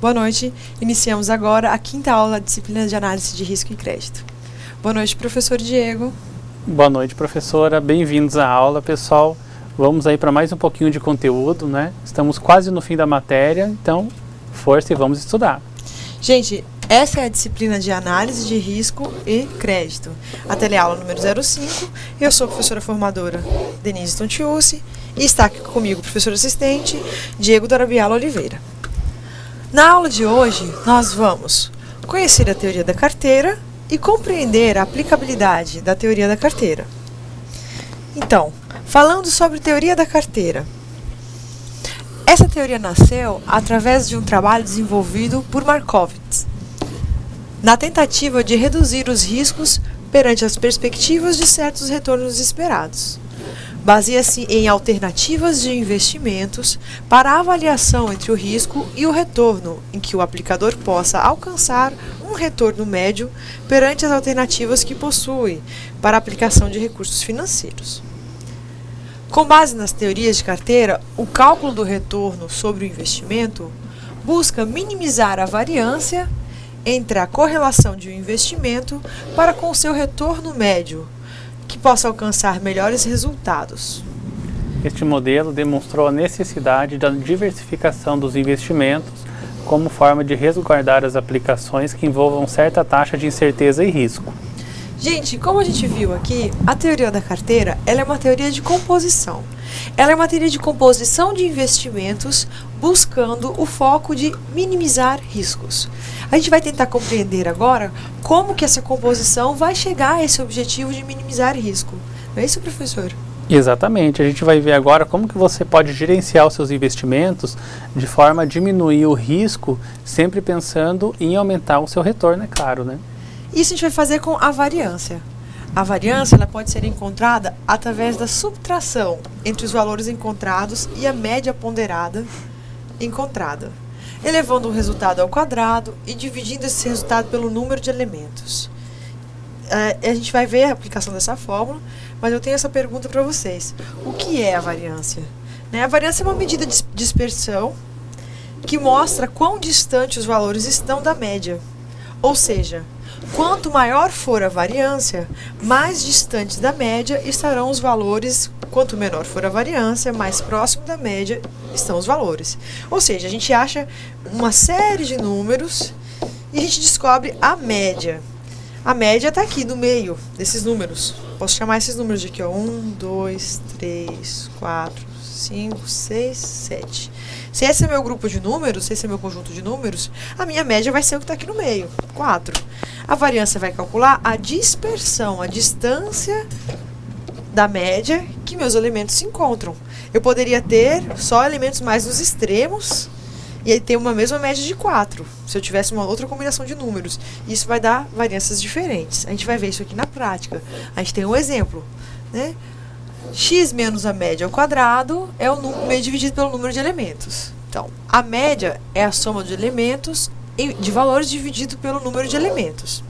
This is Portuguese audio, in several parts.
Boa noite. Iniciamos agora a quinta aula da disciplina de análise de risco e crédito. Boa noite, professor Diego. Boa noite, professora. Bem-vindos à aula, pessoal. Vamos aí para mais um pouquinho de conteúdo, né? Estamos quase no fim da matéria, então força e vamos estudar. Gente, essa é a disciplina de análise de risco e crédito. A teleaula número 05. Eu sou a professora formadora Denise Tontiucci e está aqui comigo o professor assistente Diego Dorabiala Oliveira. Na aula de hoje, nós vamos conhecer a teoria da carteira e compreender a aplicabilidade da teoria da carteira. Então, falando sobre teoria da carteira. Essa teoria nasceu através de um trabalho desenvolvido por Markowitz, na tentativa de reduzir os riscos perante as perspectivas de certos retornos esperados. Baseia-se em alternativas de investimentos para a avaliação entre o risco e o retorno, em que o aplicador possa alcançar um retorno médio perante as alternativas que possui para a aplicação de recursos financeiros. Com base nas teorias de carteira, o cálculo do retorno sobre o investimento busca minimizar a variância entre a correlação de um investimento para com seu retorno médio, que possa alcançar melhores resultados. Este modelo demonstrou a necessidade da diversificação dos investimentos como forma de resguardar as aplicações que envolvam certa taxa de incerteza e risco. Gente, como a gente viu aqui, a teoria da carteira ela é uma teoria de composição. Ela é uma teoria de composição de investimentos buscando o foco de minimizar riscos. A gente vai tentar compreender agora como que essa composição vai chegar a esse objetivo de minimizar risco. Não é isso, professor? Exatamente. A gente vai ver agora como que você pode gerenciar os seus investimentos de forma a diminuir o risco, sempre pensando em aumentar o seu retorno, é claro, né? Isso a gente vai fazer com a variância. A variância ela pode ser encontrada através da subtração entre os valores encontrados e a média ponderada encontrada, elevando o resultado ao quadrado e dividindo esse resultado pelo número de elementos. A gente vai ver a aplicação dessa fórmula, mas eu tenho essa pergunta para vocês. O que é a variância? A variância é uma medida de dispersão que mostra quão distante os valores estão da média. Ou seja, quanto maior for a variância, mais distantes da média estarão os valores. Quanto menor for a variância, mais próximo da média estão os valores. Ou seja, a gente acha uma série de números e a gente descobre a média. A média está aqui no meio desses números. Posso chamar esses números de aqui, ó. 1, 2, 3, 4, 5, 6, 7. Se esse é meu grupo de números, se esse é meu conjunto de números, a minha média vai ser o que está aqui no meio, 4. A variância vai calcular a dispersão, a distância da média que meus elementos se encontram. Eu poderia ter só elementos mais nos extremos e aí ter uma mesma média de 4, se eu tivesse uma outra combinação de números. Isso vai dar variâncias diferentes. A gente vai ver isso aqui na prática. A gente tem um exemplo, né? X menos a média ao quadrado é o número dividido pelo número de elementos. Então, a média é a soma de elementos de valores dividido pelo número de elementos.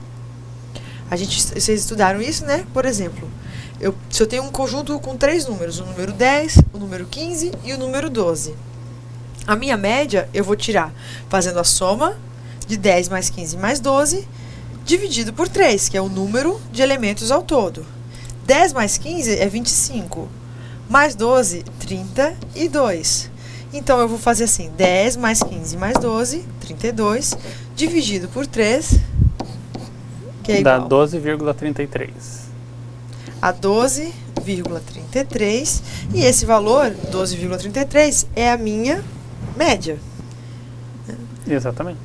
Vocês estudaram isso, né? Por exemplo, se eu tenho um conjunto com 3 números, o número 10, o número 15 e o número 12. A minha média eu vou tirar fazendo a soma de 10 mais 15 mais 12, dividido por 3, que é o número de elementos ao todo. 10 mais 15 é 25, mais 12, 32. Então, eu vou fazer assim, 10 mais 15 mais 12, 32, dividido por 3, que é igual... Dá 12,33. A 12,33. E esse valor, 12,33, é a minha média. Exatamente.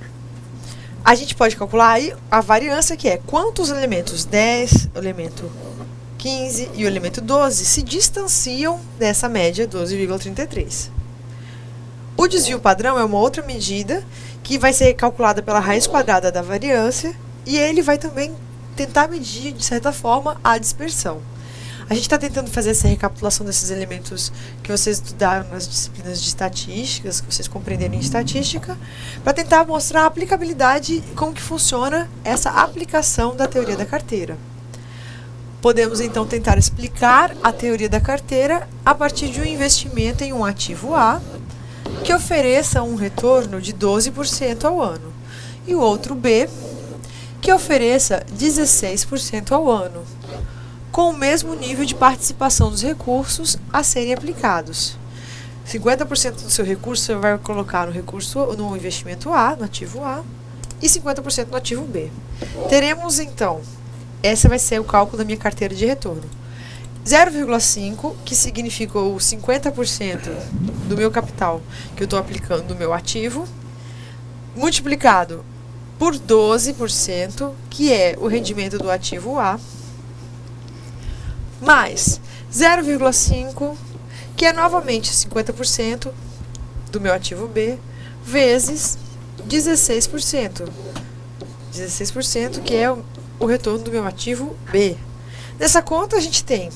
A gente pode calcular aí a variância, que é quantos elementos 10, o elemento 15 e o elemento 12 se distanciam dessa média 12,33. O desvio padrão é uma outra medida que vai ser calculada pela raiz quadrada da variância e ele vai também tentar medir, de certa forma, a dispersão. A gente está tentando fazer essa recapitulação desses elementos que vocês estudaram nas disciplinas de estatísticas, que vocês compreenderam em estatística, para tentar mostrar a aplicabilidade, como que funciona essa aplicação da teoria da carteira. Podemos, então, tentar explicar a teoria da carteira a partir de um investimento em um ativo A, que ofereça um retorno de 12% ao ano. E o outro B, que ofereça 16% ao ano, com o mesmo nível de participação dos recursos a serem aplicados. 50% do seu recurso você vai colocar no investimento A, no ativo A, e 50% no ativo B. Teremos, então, esse vai ser o cálculo da minha carteira de retorno. 0,5, que significa os 50% do meu capital que eu estou aplicando no meu ativo, multiplicado por 12%, que é o rendimento do ativo A, mais 0,5, que é novamente 50% do meu ativo B, vezes 16%. 16%, que é o retorno do meu ativo B. Nessa conta a gente tem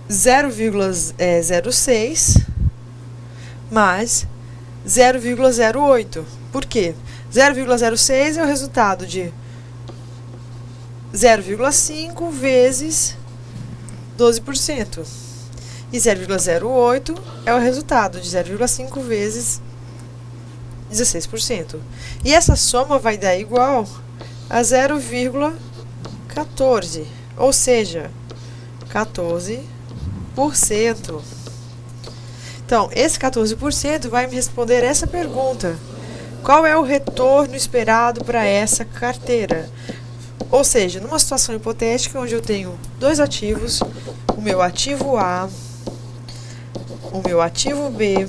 0,06 mais 0,08. Por quê? 0,06 é o resultado de 0,5 vezes 12%. E 0,08 é o resultado de 0,5 vezes 16%. E essa soma vai dar igual a 0,14, ou seja, 14%. Então, esse 14% vai me responder essa pergunta: qual é o retorno esperado para essa carteira? Ou seja, numa situação hipotética onde eu tenho dois ativos, o meu ativo A, o meu ativo B,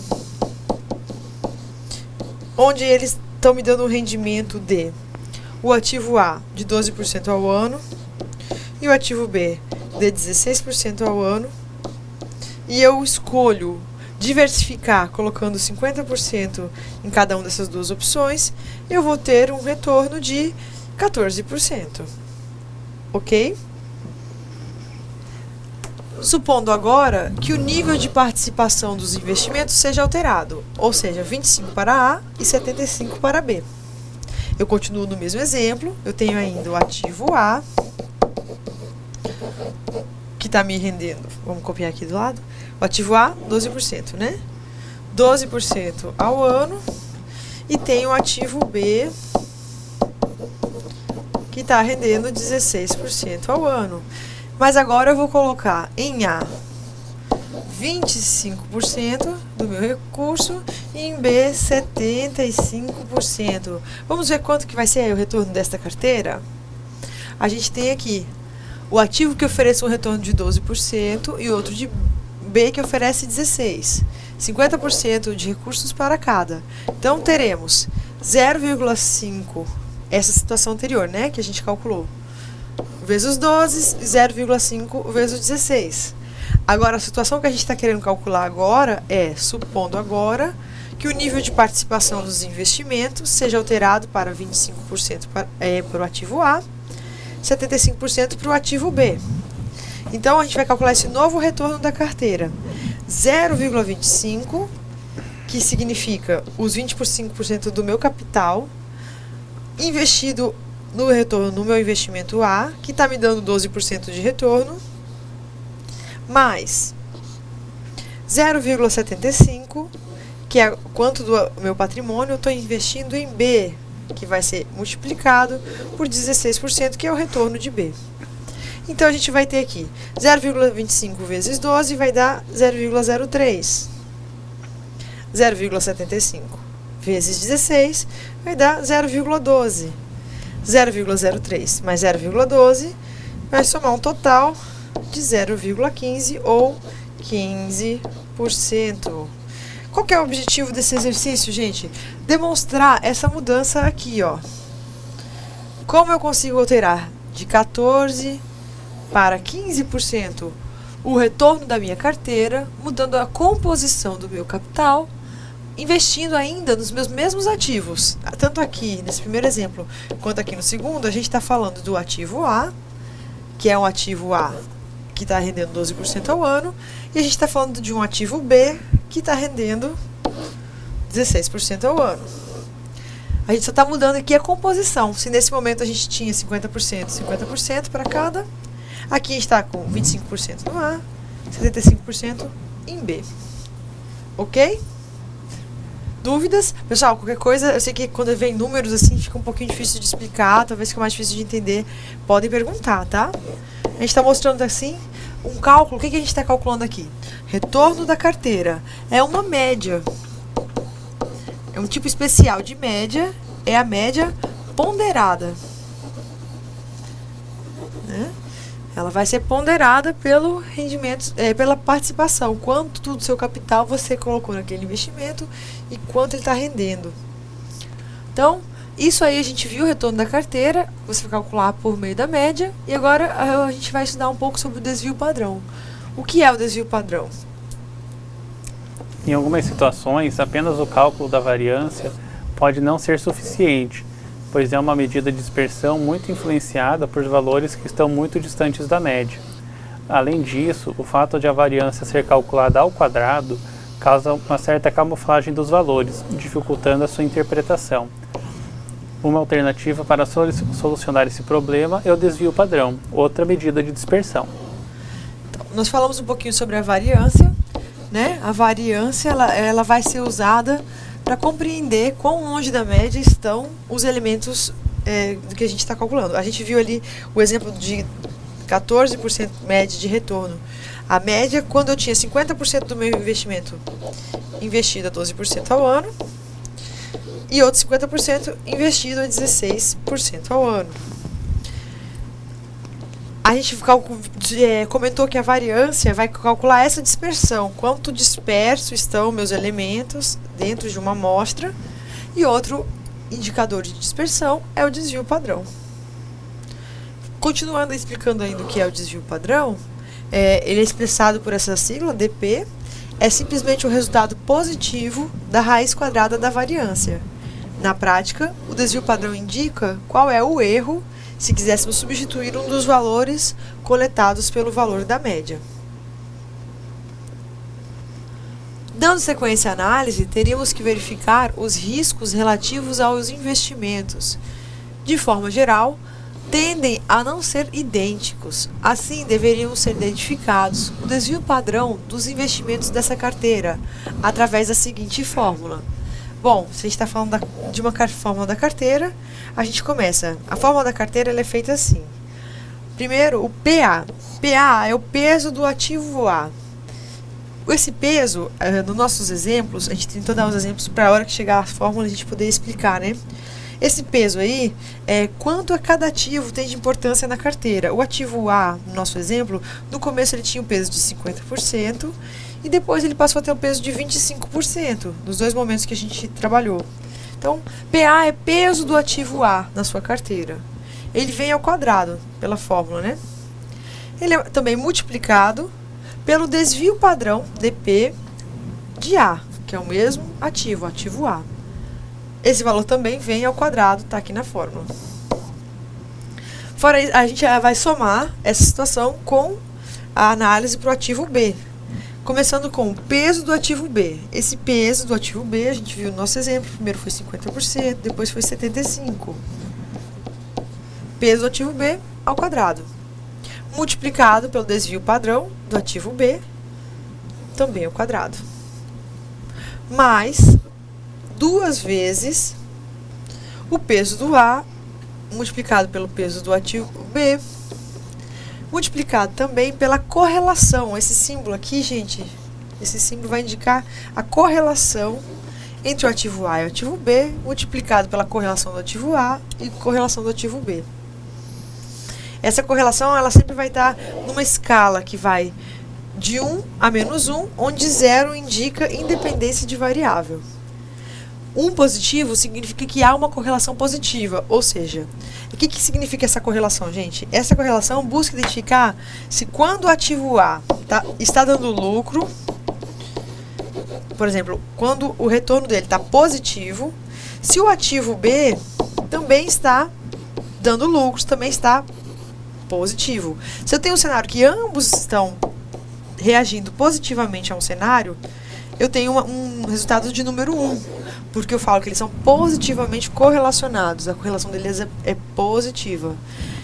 onde eles estão me dando um rendimento de o ativo A de 12% ao ano e o ativo B de 16% ao ano, e eu escolho diversificar colocando 50% em cada uma dessas duas opções, eu vou ter um retorno de 14%. Ok? Supondo agora que o nível de participação dos investimentos seja alterado, ou seja, 25 para A e 75 para B. Eu continuo no mesmo exemplo, eu tenho ainda o ativo A, que está me rendendo, vamos copiar aqui do lado, o ativo A, 12%, né? 12% ao ano, e tenho o ativo B, que está rendendo 16% ao ano. Mas agora eu vou colocar em A 25% do meu recurso e em B 75%. Vamos ver quanto que vai ser o retorno desta carteira? A gente tem aqui o ativo que oferece um retorno de 12% e outro de B que oferece 16%. 50% de recursos para cada. Então, teremos 0,5, essa situação anterior, né, que a gente calculou, vezes 12, 0,5 vezes 16. Agora, a situação que a gente está querendo calcular agora é, supondo agora, que o nível de participação dos investimentos seja alterado para 25% para o ativo A, 75% para o ativo B. Então, a gente vai calcular esse novo retorno da carteira. 0,25, que significa os 25% do meu capital, investido no retorno no meu investimento A, que está me dando 12% de retorno, mais 0,75, que é quanto do meu patrimônio eu estou investindo em B, que vai ser multiplicado por 16%, que é o retorno de B. Então, a gente vai ter aqui 0,25 vezes 12 vai dar 0,03. 0,75 vezes 16 vai dar 0,12. 0,03 mais 0,12 vai somar um total de 0,15 ou 15%. Qual que é o objetivo desse exercício, gente? Demonstrar essa mudança aqui, ó. Como eu consigo alterar de 14 para 15% o retorno da minha carteira, mudando a composição do meu capital, investindo ainda nos meus mesmos ativos. Tanto aqui, nesse primeiro exemplo, quanto aqui no segundo, a gente está falando do ativo A, que é um ativo A que está rendendo 12% ao ano, e a gente está falando de um ativo B, que está rendendo 16% ao ano. A gente só está mudando aqui a composição. Se nesse momento a gente tinha 50%, 50% para cada, aqui está com 25% no A, 75% em B. Ok? Dúvidas? Pessoal, qualquer coisa, eu sei que quando vem números assim fica um pouquinho difícil de explicar, talvez fique mais difícil de entender. Podem perguntar, tá? A gente está mostrando assim um cálculo. O que a gente está calculando aqui? Retorno da carteira. É uma média. É um tipo especial de média. É a média ponderada. Né? Ela vai ser ponderada pelo rendimento, pela participação. Quanto do seu capital você colocou naquele investimento e quanto ele está rendendo. Então, isso aí a gente viu o retorno da carteira. Você vai calcular por meio da média. E agora a gente vai estudar um pouco sobre o desvio padrão. O que é o desvio padrão? Em algumas situações, apenas o cálculo da variância pode não ser suficiente, pois é uma medida de dispersão muito influenciada por valores que estão muito distantes da média. Além disso, o fato de a variância ser calculada ao quadrado causa uma certa camuflagem dos valores, dificultando a sua interpretação. Uma alternativa para solucionar esse problema é o desvio padrão, outra medida de dispersão. Então, nós falamos um pouquinho sobre a variância, né? A variância ela vai ser usada para compreender quão longe da média estão os elementos do que a gente está calculando. A gente viu ali o exemplo de 14% média de retorno. A média, quando eu tinha 50% do meu investimento investido a 12% ao ano e outros 50% investido a 16% ao ano. A gente comentou que a variância vai calcular essa dispersão, quanto disperso estão meus elementos dentro de uma amostra, e outro indicador de dispersão é o desvio padrão. Continuando explicando ainda o que é o desvio padrão, ele é expressado por essa sigla, dP, é simplesmente o resultado positivo da raiz quadrada da variância. Na prática, o desvio padrão indica qual é o erro se quiséssemos substituir um dos valores coletados pelo valor da média. Dando sequência à análise, teríamos que verificar os riscos relativos aos investimentos. De forma geral, tendem a não ser idênticos. Assim, deveriam ser identificados o desvio padrão dos investimentos dessa carteira, através da seguinte fórmula. Bom, se a gente está falando de uma fórmula da carteira, a gente começa. A fórmula da carteira ela é feita assim. Primeiro, o PA. PA é o peso do ativo A. Esse peso, nos nossos exemplos, a gente tentou dar os exemplos para a hora que chegar a fórmula a gente poder explicar, né? Esse peso aí é quanto a cada ativo tem de importância na carteira. O ativo A, no nosso exemplo, no começo ele tinha um peso de 50%, e depois ele passou a ter um peso de 25%, nos dois momentos que a gente trabalhou. Então, PA é peso do ativo A na sua carteira. Ele vem ao quadrado, pela fórmula, né? Ele é também multiplicado pelo desvio padrão, DP, de A, que é o mesmo ativo, ativo A. Esse valor também vem ao quadrado, está aqui na fórmula. Fora isso, a gente vai somar essa situação com a análise para o ativo B. Começando com o peso do ativo B. Esse peso do ativo B, a gente viu no nosso exemplo, primeiro foi 50%, depois foi 75%. Peso do ativo B ao quadrado. Multiplicado pelo desvio padrão do ativo B, também ao quadrado. Mais 2 vezes o peso do A, multiplicado pelo peso do ativo B, multiplicado também pela correlação. Esse símbolo aqui, gente, esse símbolo vai indicar a correlação entre o ativo A e o ativo B, multiplicado pela correlação do ativo A e correlação do ativo B. Essa correlação, ela sempre vai estar numa escala que vai de 1 a -1, onde 0 indica independência de variável. 1 positivo significa que há uma correlação positiva, ou seja, o que significa essa correlação, gente? Essa correlação busca identificar se quando o ativo A está dando lucro, por exemplo, quando o retorno dele está positivo, se o ativo B também está dando lucros, também está positivo. Se eu tenho um cenário que ambos estão reagindo positivamente a um cenário, eu tenho um resultado de número 1, porque eu falo que eles são positivamente correlacionados, a correlação deles é positiva.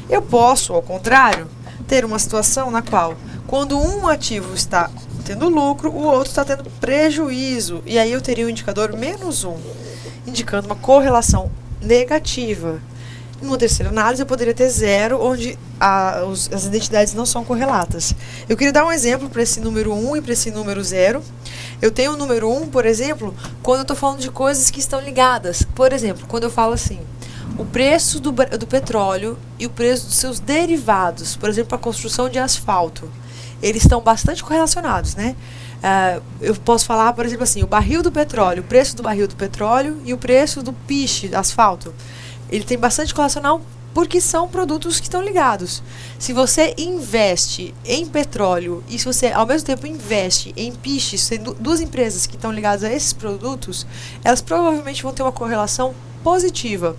Eu posso, ao contrário, ter uma situação na qual, quando um ativo está tendo lucro, o outro está tendo prejuízo. E aí eu teria o indicador -1, indicando uma correlação negativa. Numa terceira análise, eu poderia ter 0, onde as identidades não são correlatas. Eu queria dar um exemplo para esse número 1 e para esse número 0. Eu tenho o número 1, por exemplo, quando eu estou falando de coisas que estão ligadas. Por exemplo, quando eu falo assim, o preço do petróleo e o preço dos seus derivados, por exemplo, a construção de asfalto, eles estão bastante correlacionados, né? Eu posso falar, por exemplo, assim, o barril do petróleo, o preço do barril do petróleo e o preço do piche, asfalto. Ele tem bastante correlacional porque são produtos que estão ligados. Se você investe em petróleo e se você, ao mesmo tempo, investe em piche, sendo duas empresas que estão ligadas a esses produtos, elas provavelmente vão ter uma correlação positiva.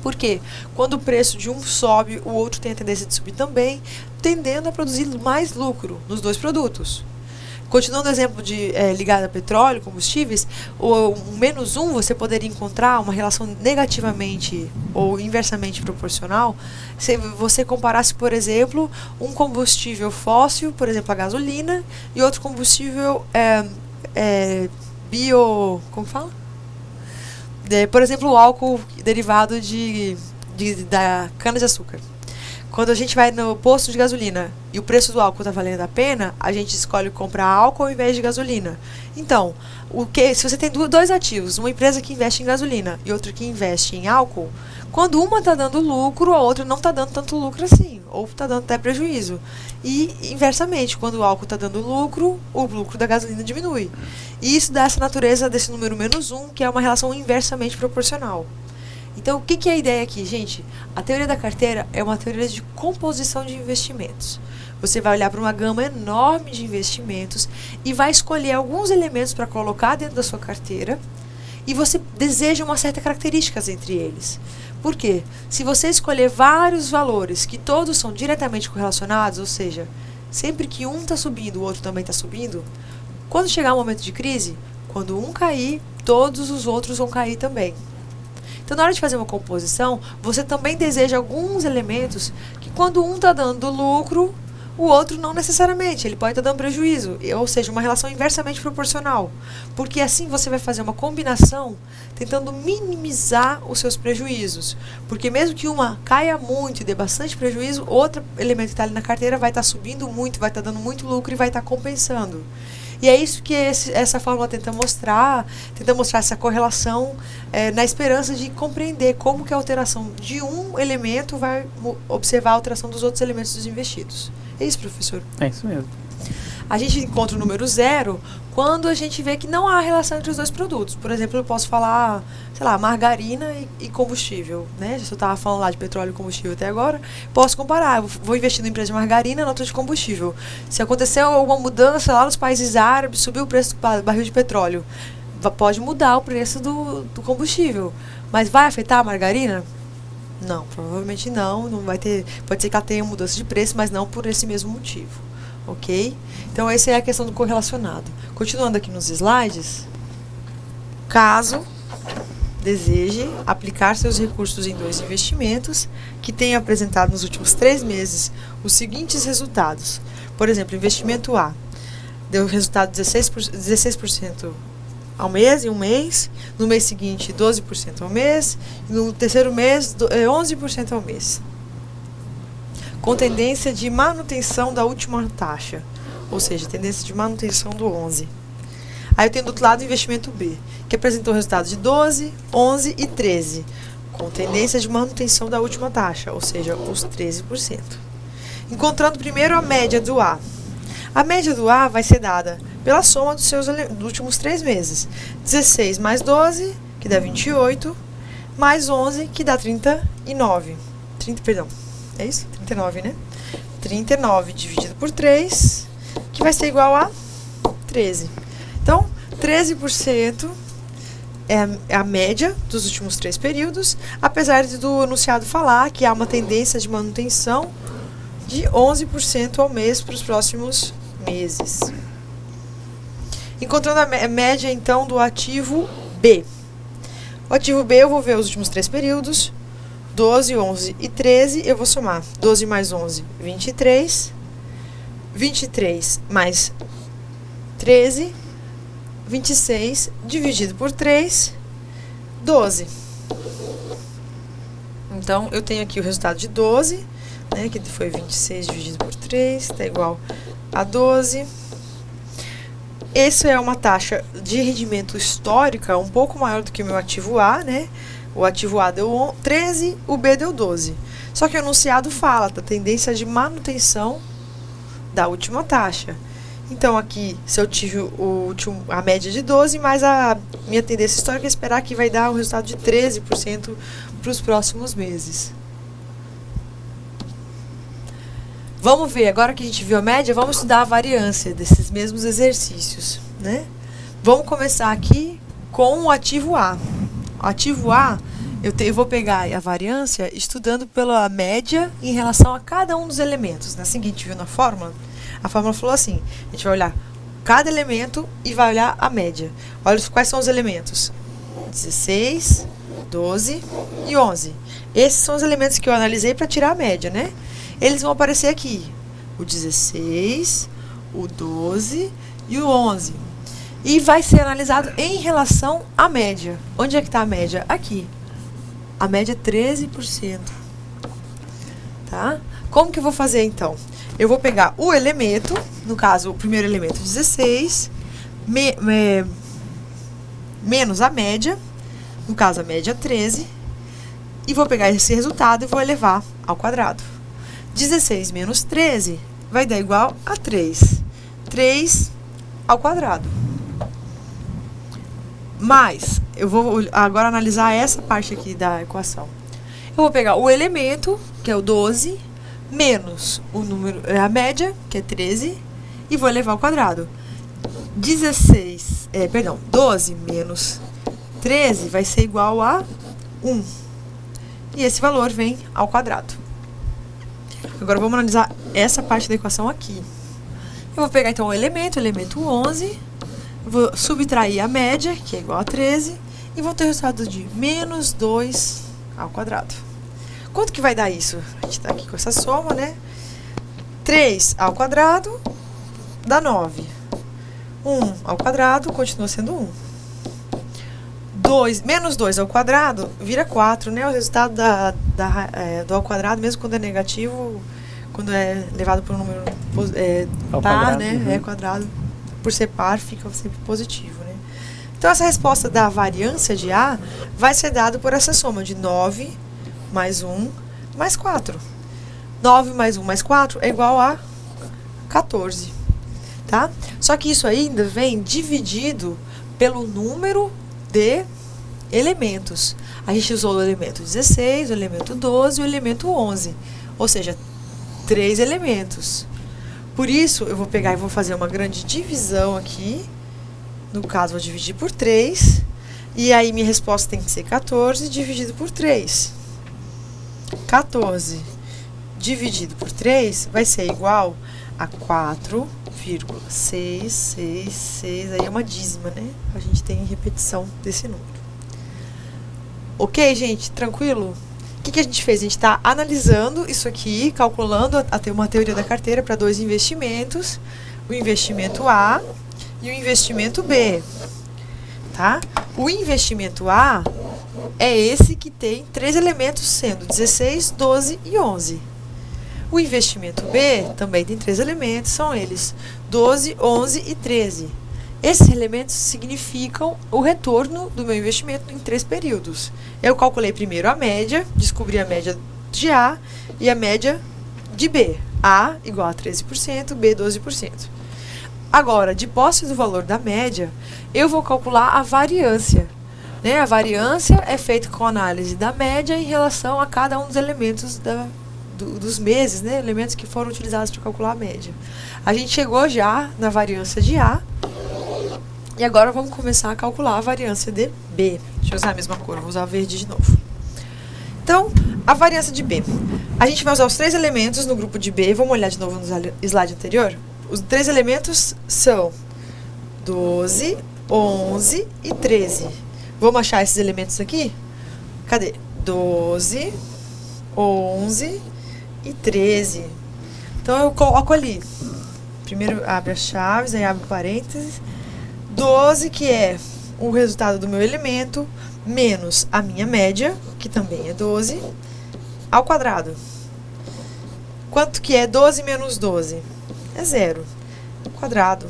Por quê? Quando o preço de um sobe, o outro tem a tendência de subir também, tendendo a produzir mais lucro nos dois produtos. Continuando o exemplo de ligado a petróleo, combustíveis, o -1 você poderia encontrar uma relação negativamente ou inversamente proporcional se você comparasse, por exemplo, um combustível fóssil, por exemplo, a gasolina, e outro combustível como fala? Por exemplo, o álcool derivado da cana-de-açúcar. Quando a gente vai no posto de gasolina e o preço do álcool está valendo a pena, a gente escolhe comprar álcool ao invés de gasolina. Então, se você tem dois ativos, uma empresa que investe em gasolina e outra que investe em álcool, quando uma está dando lucro, a outra não está dando tanto lucro assim, ou está dando até prejuízo. E, inversamente, quando o álcool está dando lucro, o lucro da gasolina diminui. E isso dá essa natureza desse número -1, que é uma relação inversamente proporcional. Então, o que é a ideia aqui, gente? A teoria da carteira é uma teoria de composição de investimentos. Você vai olhar para uma gama enorme de investimentos e vai escolher alguns elementos para colocar dentro da sua carteira e você deseja uma certa características entre eles. Por quê? Se você escolher vários valores que todos são diretamente correlacionados, ou seja, sempre que um está subindo, o outro também está subindo, quando chegar um momento de crise, quando um cair, todos os outros vão cair também. Então, na hora de fazer uma composição, você também deseja alguns elementos que quando um está dando lucro, o outro não necessariamente, ele pode estar dando prejuízo, ou seja, uma relação inversamente proporcional. Porque assim você vai fazer uma combinação tentando minimizar os seus prejuízos. Porque mesmo que uma caia muito e dê bastante prejuízo, outro elemento que está ali na carteira vai estar subindo muito, vai estar dando muito lucro e vai estar compensando. E é isso que essa fórmula tenta mostrar essa correlação na esperança de compreender como que a alteração de um elemento vai observar a alteração dos outros elementos dos investidos. É isso, professor? É isso mesmo. A gente encontra o número 0 quando a gente vê que não há relação entre os dois produtos. Por exemplo, eu posso falar, sei lá, margarina e combustível, né? Se eu estava falando lá de petróleo e combustível até agora, posso comparar. Eu vou investir numa empresa de margarina, na outra de combustível. Se aconteceu alguma mudança lá nos países árabes, subiu o preço do barril de petróleo, pode mudar o preço do combustível. Mas vai afetar a margarina? Não, provavelmente não. Não vai ter, pode ser que ela tenha mudança de preço, mas não por esse mesmo motivo. Ok? Então, essa é a questão do correlacionado. Continuando aqui nos slides, caso deseje aplicar seus recursos em dois investimentos que tenham apresentado nos últimos 3 meses os seguintes resultados. Por exemplo, investimento A deu resultado de 16% ao mês, em um mês. No mês seguinte, 12% ao mês. No terceiro mês, 11% ao mês. Com tendência de manutenção da última taxa, ou seja, tendência de manutenção do 11. Aí eu tenho do outro lado o investimento B, que apresentou resultados de 12, 11 e 13, com tendência de manutenção da última taxa, ou seja, os 13%. Encontrando primeiro a média do A. A média do A vai ser dada pela soma dos últimos 3 meses. 16 mais 12, que dá 28, mais 11, que dá 39. É isso? 39, né? 39 dividido por 3, que vai ser igual a 13. Então, 13% é a média dos últimos 3 períodos, apesar do enunciado falar que há uma tendência de manutenção de 11% ao mês para os próximos meses. Encontrando a média, então, do ativo B. O ativo B, eu vou ver os últimos 3 períodos, 12, 11 e 13, eu vou somar 12 mais 11, 23, 23 mais 13, 26 dividido por 3, 12. Então, eu tenho aqui o resultado de 12, né, que foi 26 dividido por 3, está igual a 12. Essa é uma taxa de rendimento histórica um pouco maior do que o meu ativo A, né? O ativo A deu 13, o B deu 12. Só que o enunciado fala da tendência de manutenção da última taxa. Então, aqui, se eu tive a média de 12, mas a minha tendência histórica é esperar que vai dar um resultado de 13% para os próximos meses. Vamos ver, agora que a gente viu a média, vamos estudar a variância desses mesmos exercícios, né? Vamos começar aqui com o ativo A. O ativo A, eu vou pegar a variância estudando pela média em relação a cada um dos elementos. Assim que a gente viu na fórmula, a fórmula falou assim, a gente vai olhar cada elemento e vai olhar a média. Olha quais são os elementos. 16, 12 e 11. Esses são os elementos que eu analisei para tirar a média, né? Eles vão aparecer aqui, o 16, o 12 e o 11. E vai ser analisado em relação à média. Onde é que está a média? Aqui. A média é 13%. Tá? Como que eu vou fazer, então? Eu vou pegar o elemento, no caso, o primeiro elemento, 16, menos a média, no caso, a média 13, e vou pegar esse resultado e vou elevar ao quadrado. 16 menos 13 vai dar igual a 3. 3 ao quadrado. Mas, eu vou agora analisar essa parte aqui da equação. Eu vou pegar o elemento, que é o 12, menos o número, a média, que é 13, e vou elevar ao quadrado. 12 menos 13 vai ser igual a 1. E esse valor vem ao quadrado. Agora, vamos analisar essa parte da equação aqui. Eu vou pegar, então, o elemento 11, vou subtrair a média, que é igual a 13, e vou ter o resultado de menos 2 ao quadrado. Quanto que vai dar isso? A gente está aqui com essa soma, né? 3 ao quadrado dá 9. 1 ao quadrado continua sendo 1. Menos 2 ao quadrado vira 4, né? O resultado do ao quadrado, mesmo quando é negativo, quando é levado por um número par, né? É quadrado. Por ser par, fica sempre positivo, né? Então, essa resposta da variância de A vai ser dada por essa soma de 9 mais 1 mais 4. 9 mais 1 mais 4 é igual a 14, tá? Só que isso ainda vem dividido pelo número de elementos. A gente usou o elemento 16, o elemento 12 e o elemento 11. Ou seja, 3 elementos. Por isso, eu vou pegar e vou fazer uma grande divisão aqui. No caso, vou dividir por 3. E aí, minha resposta tem que ser 14 dividido por 3. 14 dividido por 3 vai ser igual a 4,666. Aí é uma dízima, né? A gente tem repetição desse número. Ok, gente? Tranquilo? O que a gente fez? A gente está analisando isso aqui, calculando uma teoria da carteira para 2 investimentos. O investimento A e o investimento B. Tá? O investimento A é esse que tem 3 elementos, sendo 16, 12 e 11. O investimento B também tem 3 elementos, são eles 12, 11 e 13. Esses elementos significam o retorno do meu investimento em 3 períodos. Eu calculei primeiro a média, descobri a média de A e a média de B. A igual a 13%, B 12%. Agora, de posse do valor da média, eu vou calcular a variância. Né? A variância é feita com análise da média em relação a cada um dos elementos dos meses, né? Elementos que foram utilizados para calcular a média. A gente chegou já na variância de A. E agora vamos começar a calcular a variância de B. Deixa eu usar a mesma cor, vou usar verde de novo. Então, a variância de B. A gente vai usar os 3 elementos no grupo de B. Vamos olhar de novo no slide anterior? Os 3 elementos são 12, 11 e 13. Vamos achar esses elementos aqui? Cadê? 12, 11 e 13. Então, eu coloco ali. primeiro abre as chaves, aí abre parênteses. 12, que é o resultado do meu elemento, menos a minha média, que também é 12, ao quadrado. Quanto que é 12 menos 12? É 0. Quadrado.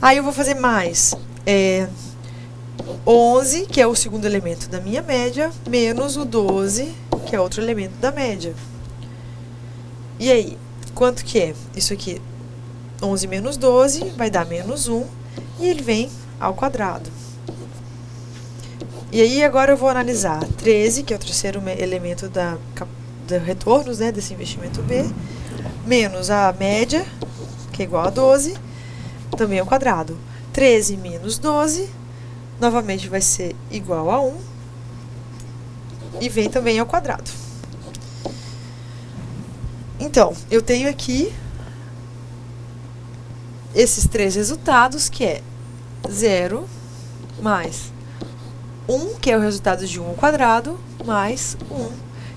Aí eu vou fazer mais 11, que é o segundo elemento da minha média, menos o 12, que é outro elemento da média. E aí, quanto que é? Isso aqui, 11 menos 12, vai dar menos 1, e ele vem ao quadrado. E aí, agora eu vou analisar 13, que é o terceiro elemento da retornos, né, desse investimento B, menos a média, que é igual a 12, também ao quadrado. 13 menos 12, novamente vai ser igual a 1, e vem também ao quadrado. Então, eu tenho aqui esses três resultados, que é 0 mais 1, que é o resultado de 1 ao quadrado, mais 1,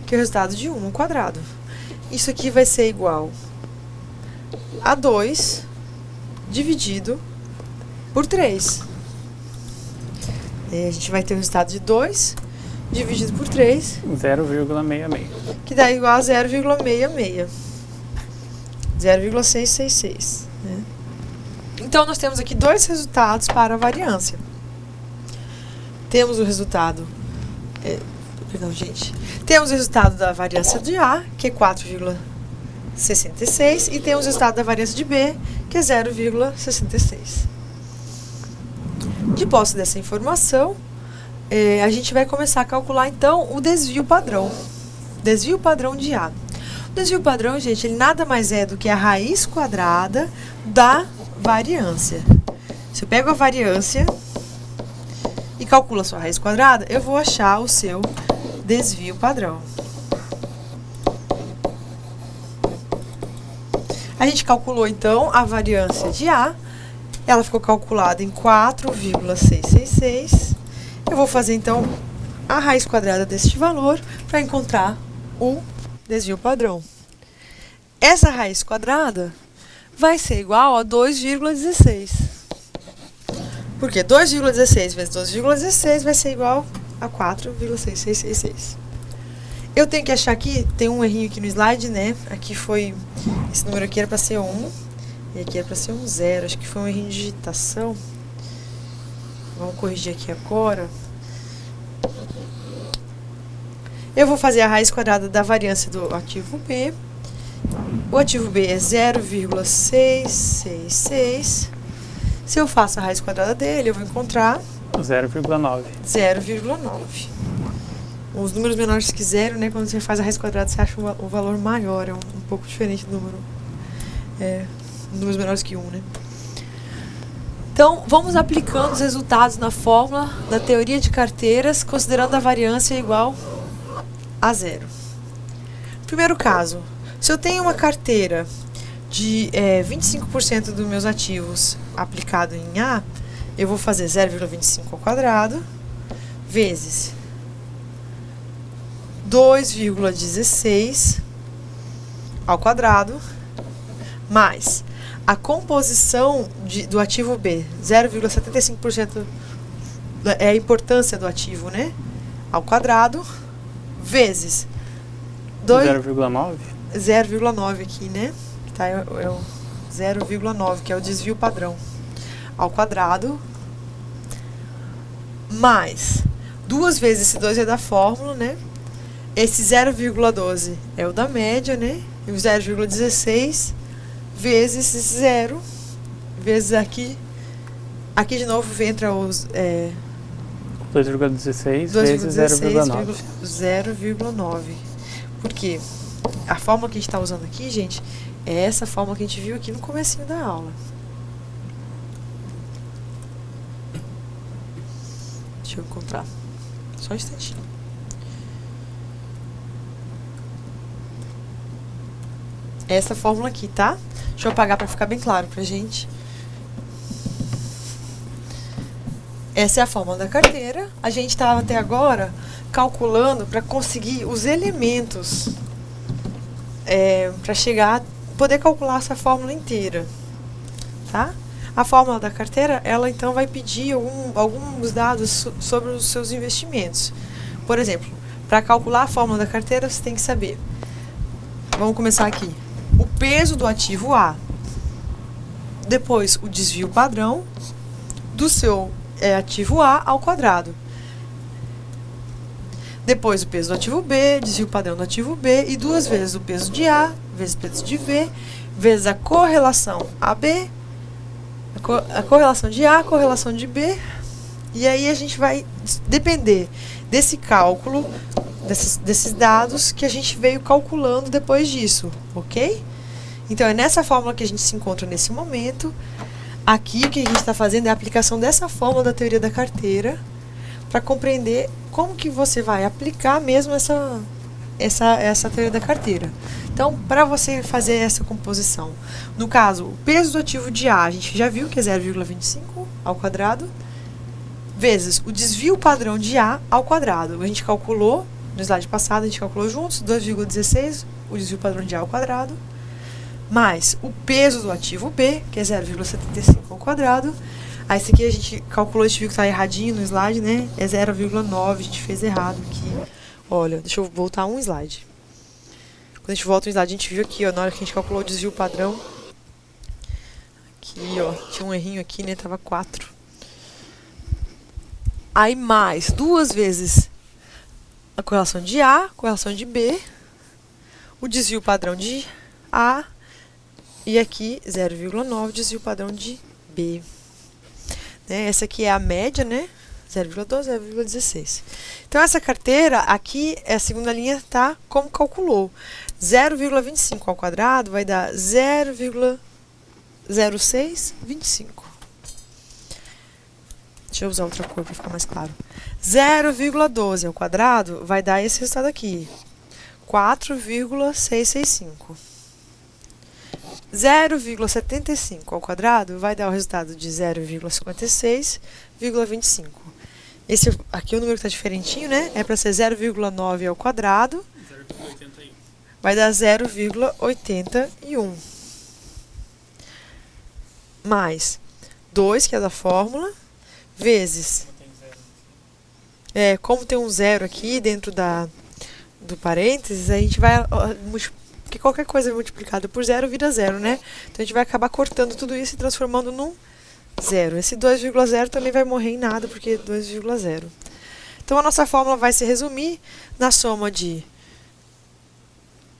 que é o resultado de 1 ao quadrado. Isso aqui vai ser igual a 2 dividido por 3. E a gente vai ter o resultado de 2 dividido por 3. 0,66. Que dá igual a 0,66. 0,666. Né? Então, nós temos aqui dois resultados para a variância. Temos o resultado... perdão, gente. Temos o resultado da variância de A, que é 4,66, e temos o resultado da variância de B, que é 0,66. De posse dessa informação, a gente vai começar a calcular, então, o desvio padrão. Desvio padrão de A. O desvio padrão, gente, ele nada mais é do que a raiz quadrada da variância. Se eu pego a variância e calculo a sua raiz quadrada, eu vou achar o seu desvio padrão. A gente calculou, então, a variância de A. Ela ficou calculada em 4,666. Eu vou fazer, então, a raiz quadrada deste valor para encontrar o desvio padrão. Essa raiz quadrada vai ser igual a 2,16. Porque 2,16 vezes 2,16 vai ser igual a 4,6666. Eu tenho que achar aqui, tem um errinho aqui no slide, né? Aqui foi, esse número aqui era para ser 1, e aqui era para ser um 0. Acho que foi um errinho de digitação. Vamos corrigir aqui agora. Eu vou fazer a raiz quadrada da variância do ativo B. O ativo B é 0,666. Se eu faço a raiz quadrada dele, eu vou encontrar 0,9. 0,9. Os números menores que 0, né? Quando você faz a raiz quadrada, você acha um valor maior. É um pouco diferente do número. Números menores que 1, né? Então, vamos aplicando os resultados na fórmula da teoria de carteiras, considerando a variância igual a 0. Primeiro caso, se eu tenho uma carteira de 25% dos meus ativos aplicado em A, eu vou fazer 0,25 ao quadrado vezes 2,16 ao quadrado, mais a composição do ativo B, 0,75% é a importância do ativo, né? Ao quadrado, vezes 0,9? 0,9 aqui, né? Tá, é o 0,9, que é o desvio padrão, ao quadrado, mais 2 vezes esse 2 é da fórmula, né? Esse 0,12 é o da média, né? E o 0,16 vezes esse 0, vezes aqui. Aqui de novo entra os 2,16 vezes 0,9. 0,9. Por quê? A fórmula que a gente está usando aqui, gente, é essa fórmula que a gente viu aqui no comecinho da aula. Deixa eu encontrar. Só um instantinho. Essa fórmula aqui, tá? Deixa eu apagar para ficar bem claro pra gente. Essa é a fórmula da carteira. A gente estava até agora calculando para conseguir os elementos para chegar poder calcular essa fórmula inteira, tá? A fórmula da carteira, ela então vai pedir alguns dados sobre os seus investimentos. Por exemplo, para calcular a fórmula da carteira, você tem que saber. Vamos começar aqui. O peso do ativo A. Depois, o desvio padrão do seu ativo A ao quadrado. Depois, o peso do ativo B, desvio padrão do ativo B, e 2 vezes o peso de A, vezes o peso de B, vezes a correlação AB, a correlação de A, a correlação de B, e aí a gente vai depender desse cálculo, desses dados que a gente veio calculando depois disso, ok? Então, é nessa fórmula que a gente se encontra nesse momento. Aqui, o que a gente está fazendo é a aplicação dessa fórmula da teoria da carteira para compreender como que você vai aplicar mesmo essa teoria da carteira. Então, para você fazer essa composição, no caso, o peso do ativo de A, a gente já viu que é 0,25 ao quadrado, vezes o desvio padrão de A ao quadrado. A gente calculou, no slide passado, a gente calculou juntos, 2,16, o desvio padrão de A ao quadrado, mais o peso do ativo B, que é 0,75 ao quadrado. Aí, esse aqui a gente calculou, a gente viu que está erradinho no slide, né? É 0,9, a gente fez errado aqui. Olha, deixa eu voltar um slide. Quando a gente volta um slide, a gente viu aqui, ó, na hora que a gente calculou o desvio padrão. Aqui, ó, tinha um errinho aqui, né? Tava 4. Aí, mais 2 vezes a correlação de A, correlação de B, o desvio padrão de A, e aqui 0,9, desvio padrão de B. Né? Essa aqui é a média, né? 0,12, 0,16. Então, essa carteira, aqui, a segunda linha, tá como calculou. 0,25 ao quadrado vai dar 0,0625. Deixa eu usar outra cor para ficar mais claro. 0,12 ao quadrado vai dar esse resultado aqui. 4,665. 0,75 ao quadrado vai dar o resultado de 0,56,25. Esse aqui o número que está diferentinho, né? É para ser 0,9 ao quadrado. 0,81. Vai dar 0,81. Mais 2, que é da fórmula, vezes... como tem um zero aqui dentro do parênteses, a gente vai... Porque qualquer coisa multiplicada por zero vira zero, né? Então, a gente vai acabar cortando tudo isso e transformando num zero. Esse 2,0 também vai morrer em nada, porque é 2,0. Então, a nossa fórmula vai se resumir na soma de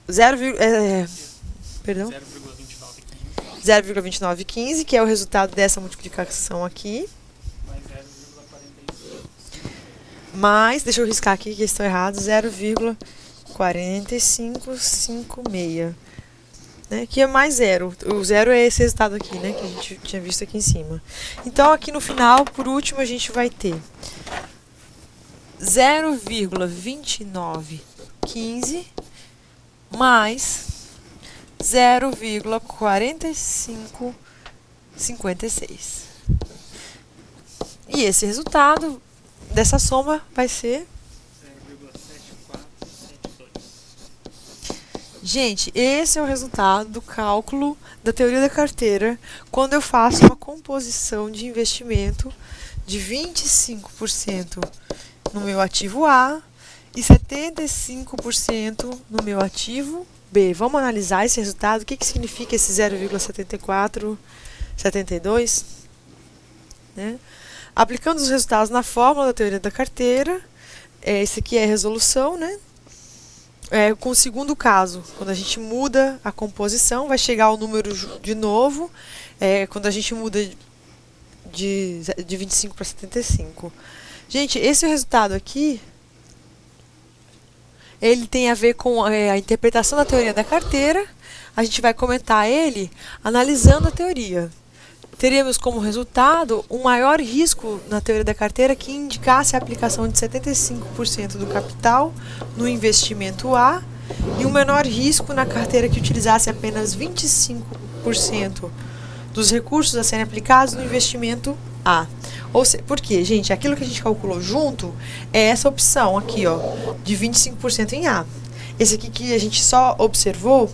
0,2915, que é o resultado dessa multiplicação aqui. Mais, deixa eu riscar aqui que estão errados, 0,4556, né, que é mais zero. O zero é esse resultado aqui, né, que a gente tinha visto aqui em cima. Então, aqui no final, por último, a gente vai ter 0,2915 mais 0,4556. E esse resultado dessa soma vai ser 0,7472. Gente, esse é o resultado do cálculo da teoria da carteira quando eu faço uma composição de investimento de 25% no meu ativo A e 75% no meu ativo B. Vamos analisar esse resultado. O que significa esse 0,7472? Né? Aplicando os resultados na fórmula da teoria da carteira, esse aqui é a resolução, né? Com o segundo caso, quando a gente muda a composição, vai chegar ao número de novo, quando a gente muda de 25 para 75. Gente, esse resultado aqui, ele tem a ver com a interpretação da teoria da carteira. A gente vai comentar ele analisando a teoria. Teríamos como resultado um maior risco na teoria da carteira que indicasse a aplicação de 75% do capital no investimento A e um menor risco na carteira que utilizasse apenas 25% dos recursos a serem aplicados no investimento A. Ou seja, por quê, gente? Aquilo que a gente calculou junto é essa opção aqui, ó, de 25% em A. Esse aqui que a gente só observou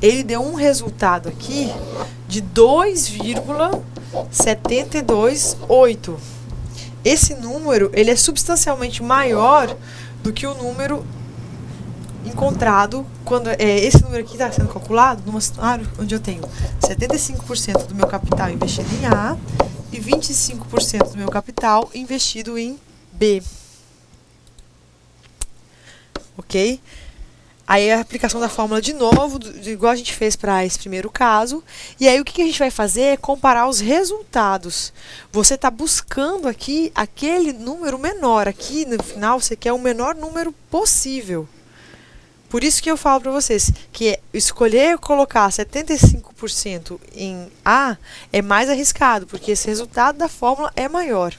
ele deu um resultado aqui de 2,728. Esse número, ele é substancialmente maior do que o número encontrado quando esse número aqui está sendo calculado numa cenário onde eu tenho 75% do meu capital investido em A e 25% do meu capital investido em B. Ok? Aí a aplicação da fórmula de novo, igual a gente fez para esse primeiro caso. E aí o que a gente vai fazer é comparar os resultados. Você está buscando aqui aquele número menor. Aqui no final você quer o menor número possível. Por isso que eu falo para vocês que escolher colocar 75% em A é mais arriscado, porque esse resultado da fórmula é maior.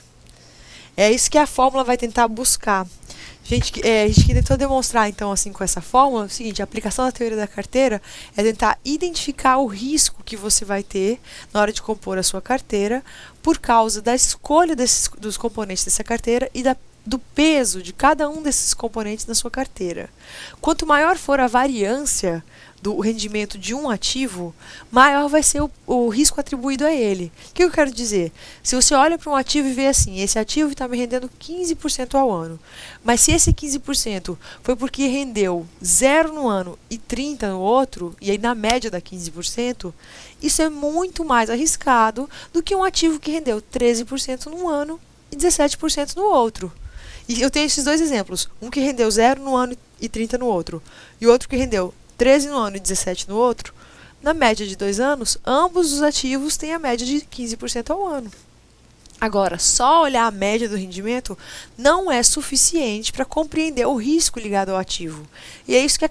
É isso que a fórmula vai tentar buscar. A gente tentou demonstrar, então, assim, com essa fórmula, o seguinte: a aplicação da teoria da carteira é tentar identificar o risco que você vai ter na hora de compor a sua carteira por causa da escolha dos componentes dessa carteira e do peso de cada um desses componentes na sua carteira. Quanto maior for a variância do rendimento de um ativo, maior vai ser o risco atribuído a ele. O que eu quero dizer? Se você olha para um ativo e vê assim, esse ativo está me rendendo 15% ao ano, mas se esse 15% foi porque rendeu 0 no ano e 30% no outro, e aí na média dá 15%, isso é muito mais arriscado do que um ativo que rendeu 13% num ano e 17% no outro. E eu tenho esses dois exemplos, um que rendeu 0 no ano e 30% no outro, e outro que rendeu 13 no ano e 17 no outro. Na média de 2 anos, ambos os ativos têm a média de 15% ao ano. Agora, só olhar a média do rendimento não é suficiente para compreender o risco ligado ao ativo. E é isso que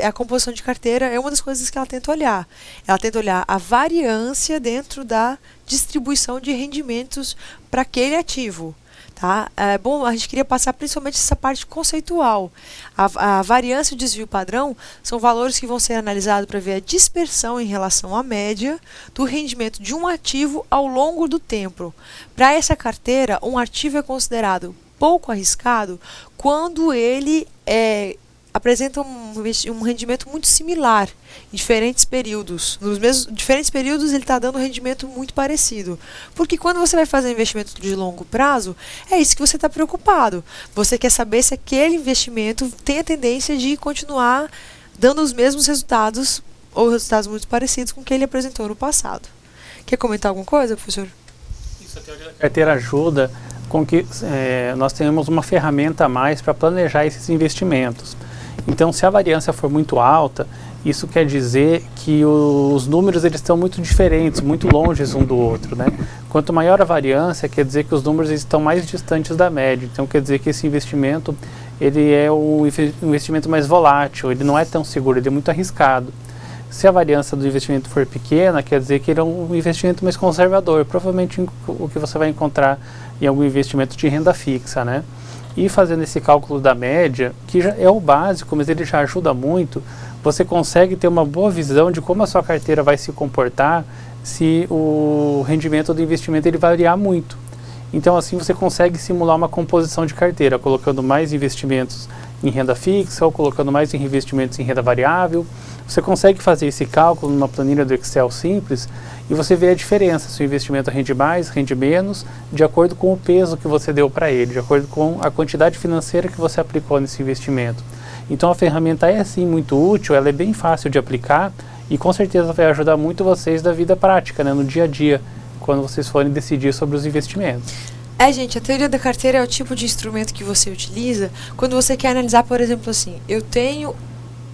a composição de carteira é uma das coisas que ela tenta olhar. Ela tenta olhar a variância dentro da distribuição de rendimentos para aquele ativo. Tá? Bom, a gente queria passar principalmente essa parte conceitual. A variância e o desvio padrão são valores que vão ser analisados para ver a dispersão em relação à média do rendimento de um ativo ao longo do tempo. Para essa carteira, um ativo é considerado pouco arriscado quando ele apresenta um rendimento muito similar em diferentes períodos. Nos diferentes períodos ele está dando um rendimento muito parecido. Porque quando você vai fazer um investimento de longo prazo, é isso que você está preocupado. Você quer saber se aquele investimento tem a tendência de continuar dando os mesmos resultados ou resultados muito parecidos com o que ele apresentou no passado. Quer comentar alguma coisa, professor? Isso, a teoria da carteira ajuda com que nós tenhamos uma ferramenta a mais para planejar esses investimentos. Então, se a variância for muito alta, isso quer dizer que os números eles estão muito diferentes, muito longes um do outro, né? Quanto maior a variância, quer dizer que os números estão mais distantes da média. Então, quer dizer que esse investimento ele é o investimento mais volátil, ele não é tão seguro, ele é muito arriscado. Se a variância do investimento for pequena, quer dizer que ele é um investimento mais conservador, provavelmente o que você vai encontrar em algum investimento de renda fixa, né? E fazendo esse cálculo da média, que já é o básico, mas ele já ajuda muito, você consegue ter uma boa visão de como a sua carteira vai se comportar se o rendimento do investimento ele variar muito. Então assim você consegue simular uma composição de carteira, colocando mais investimentos em renda fixa ou colocando mais investimentos em renda variável. Você consegue fazer esse cálculo numa planilha do Excel simples e você vê a diferença, se o investimento rende mais, rende menos, de acordo com o peso que você deu para ele, de acordo com a quantidade financeira que você aplicou nesse investimento. Então a ferramenta é sim muito útil, ela é bem fácil de aplicar e com certeza vai ajudar muito vocês da vida prática, né, no dia a dia, quando vocês forem decidir sobre os investimentos. Gente, a teoria da carteira é o tipo de instrumento que você utiliza quando você quer analisar, por exemplo, assim, eu tenho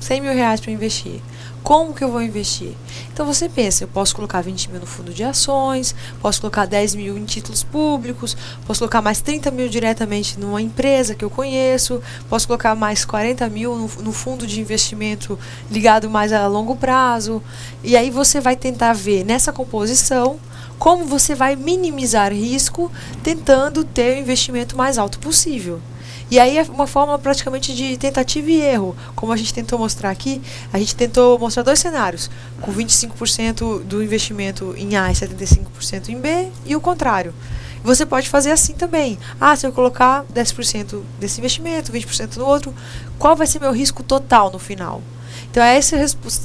100 mil reais para investir. Como que eu vou investir? Então você pensa, eu posso colocar 20 mil no fundo de ações, posso colocar 10 mil em títulos públicos, posso colocar mais 30 mil diretamente numa empresa que eu conheço, posso colocar mais 40 mil no fundo de investimento ligado mais a longo prazo. E aí você vai tentar ver nessa composição como você vai minimizar risco tentando ter o investimento mais alto possível. E aí é uma fórmula praticamente de tentativa e erro. Como a gente tentou mostrar aqui, a gente tentou mostrar 2 cenários, com 25% do investimento em A e 75% em B, e o contrário. Você pode fazer assim também. Se eu colocar 10% desse investimento, 20% no outro, qual vai ser meu risco total no final? Então é essa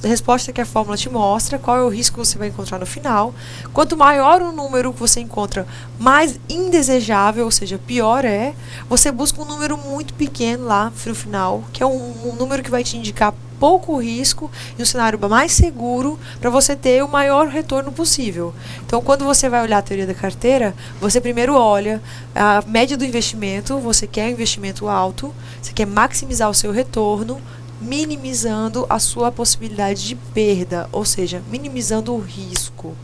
resposta que a fórmula te mostra, qual é o risco que você vai encontrar no final. Quanto maior o número que você encontra, mais indesejável, ou seja, pior é. Você busca um número muito pequeno lá no final, que é um número que vai te indicar pouco risco e um cenário mais seguro para você ter o maior retorno possível. Então, quando você vai olhar a teoria da carteira, você primeiro olha a média do investimento, você quer um investimento alto, você quer maximizar o seu retorno, minimizando a sua possibilidade de perda, ou seja, minimizando o risco.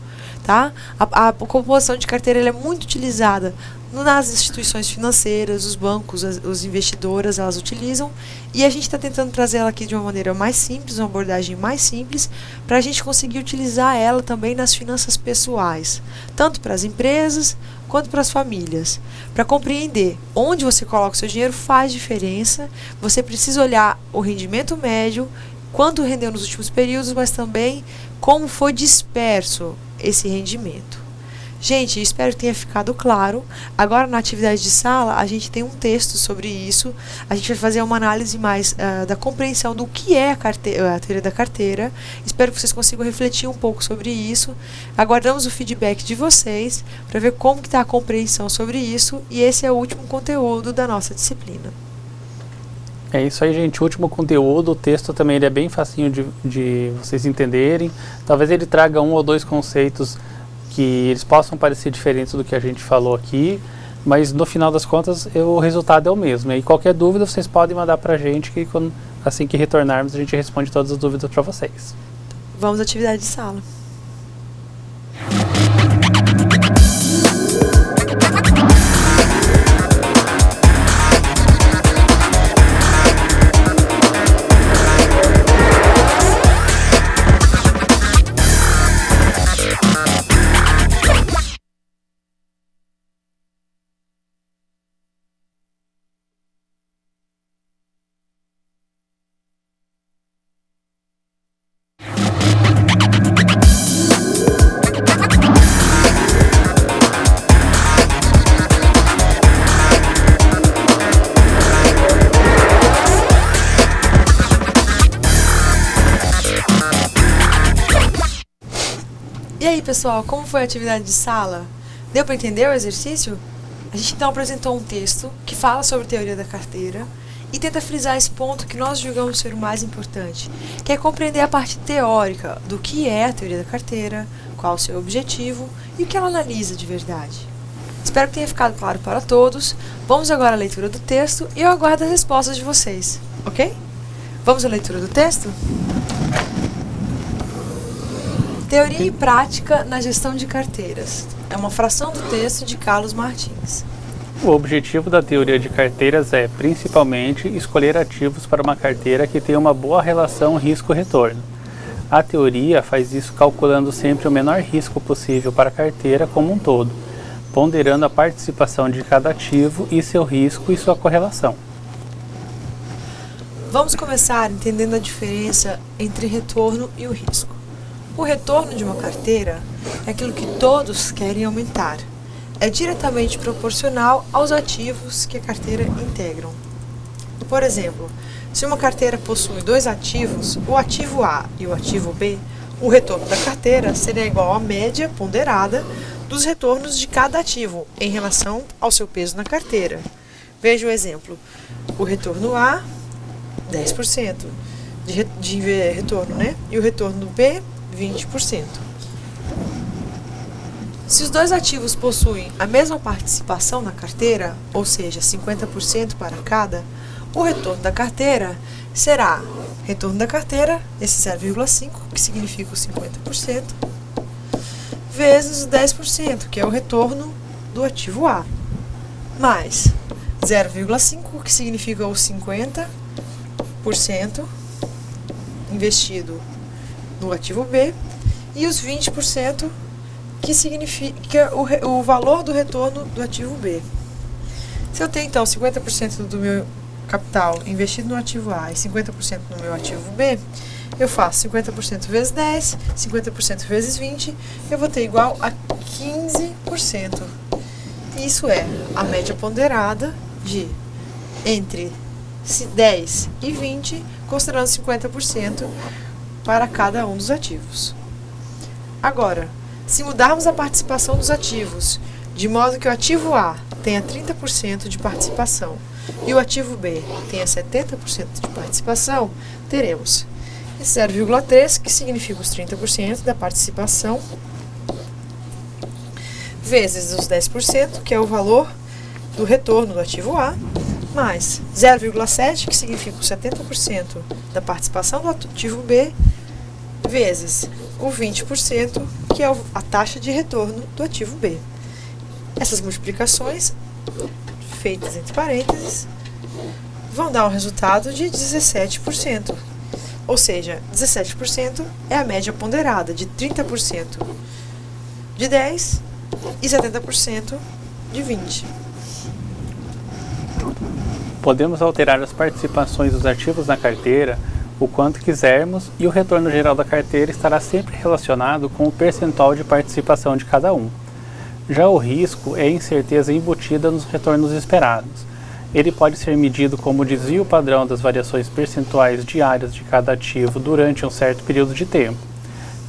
Tá? A composição de carteira ela é muito utilizada nas instituições financeiras, os bancos, os investidoras, elas utilizam, e a gente está tentando trazer ela aqui de uma maneira mais simples, uma abordagem mais simples, para a gente conseguir utilizar ela também nas finanças pessoais, tanto para as empresas quanto para as famílias. Para compreender onde você coloca o seu dinheiro faz diferença, você precisa olhar o rendimento médio, quanto rendeu nos últimos períodos, mas também como foi disperso esse rendimento. Gente, espero que tenha ficado claro. Agora, na atividade de sala, a gente tem um texto sobre isso. A gente vai fazer uma análise mais da compreensão do que é a teoria da carteira. Espero que vocês consigam refletir um pouco sobre isso. Aguardamos o feedback de vocês para ver como está a compreensão sobre isso. E esse é o último conteúdo da nossa disciplina. É isso aí, gente. O último conteúdo, o texto também ele é bem facinho de vocês entenderem. Talvez ele traga um ou dois conceitos que eles possam parecer diferentes do que a gente falou aqui, mas no final das contas o resultado é o mesmo. E qualquer dúvida vocês podem mandar para a gente, que assim que retornarmos a gente responde todas as dúvidas para vocês. Vamos à atividade de sala. E aí, pessoal, como foi a atividade de sala? Deu para entender o exercício? A gente então apresentou um texto que fala sobre teoria da carteira e tenta frisar esse ponto que nós julgamos ser o mais importante, que é compreender a parte teórica do que é a teoria da carteira, qual o seu objetivo e o que ela analisa de verdade. Espero que tenha ficado claro para todos. Vamos agora à leitura do texto e eu aguardo as respostas de vocês, ok? Vamos à leitura do texto? Teoria e prática na gestão de carteiras. É uma fração do texto de Carlos Martins. O objetivo da teoria de carteiras é, principalmente, escolher ativos para uma carteira que tenha uma boa relação risco-retorno. A teoria faz isso calculando sempre o menor risco possível para a carteira como um todo, ponderando a participação de cada ativo e seu risco e sua correlação. Vamos começar entendendo a diferença entre retorno e o risco. O retorno de uma carteira é aquilo que todos querem aumentar. É diretamente proporcional aos ativos que a carteira integram. Por exemplo, se uma carteira possui dois ativos, o ativo A e o ativo B, o retorno da carteira seria igual à média ponderada dos retornos de cada ativo em relação ao seu peso na carteira. Veja o exemplo. O retorno A, 10% de retorno, né? E o retorno B, 20%. Se os dois ativos possuem a mesma participação na carteira, ou seja, 50% para cada, o retorno da carteira será retorno da carteira, esse 0,5, que significa os 50%, vezes o 10%, que é o retorno do ativo A, mais 0,5, que significa os 50% investido no ativo B, e os 20%, que significa o valor do retorno do ativo B. Se eu tenho, então, 50% do meu capital investido no ativo A e 50% no meu ativo B, eu faço 50% vezes 10, 50% vezes 20, eu vou ter igual a 15%. Isso é a média ponderada de entre 10 e 20, considerando 50% para cada um dos ativos. Agora, se mudarmos a participação dos ativos, de modo que o ativo A tenha 30% de participação e o ativo B tenha 70% de participação, teremos esse 0,3, que significa os 30% da participação, vezes os 10%, que é o valor do retorno do ativo A, mais 0,7, que significa os 70% da participação do ativo B, vezes o 20%, que é a taxa de retorno do ativo B. Essas multiplicações, feitas entre parênteses, vão dar um resultado de 17%. Ou seja, 17% é a média ponderada de 30% de 10 e 70% de 20. Podemos alterar as participações dos ativos na carteira o quanto quisermos e o retorno geral da carteira estará sempre relacionado com o percentual de participação de cada um. Já o risco é a incerteza embutida nos retornos esperados. Ele pode ser medido como o desvio padrão das variações percentuais diárias de cada ativo durante um certo período de tempo.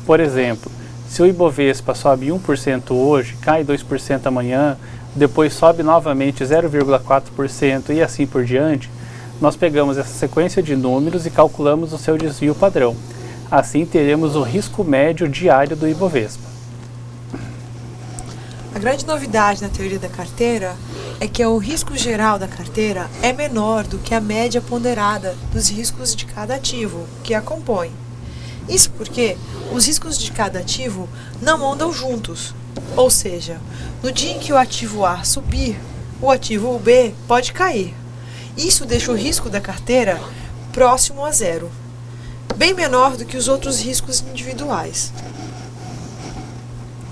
Por exemplo, se o Ibovespa sobe 1% hoje, cai 2% amanhã, depois sobe novamente 0,4% e assim por diante, nós pegamos essa sequência de números e calculamos o seu desvio padrão. Assim teremos o risco médio diário do Ibovespa. A grande novidade na teoria da carteira é que o risco geral da carteira é menor do que a média ponderada dos riscos de cada ativo que a compõe. Isso porque os riscos de cada ativo não andam juntos, ou seja, no dia em que o ativo A subir, o ativo B pode cair. Isso deixa o risco da carteira próximo a zero, bem menor do que os outros riscos individuais.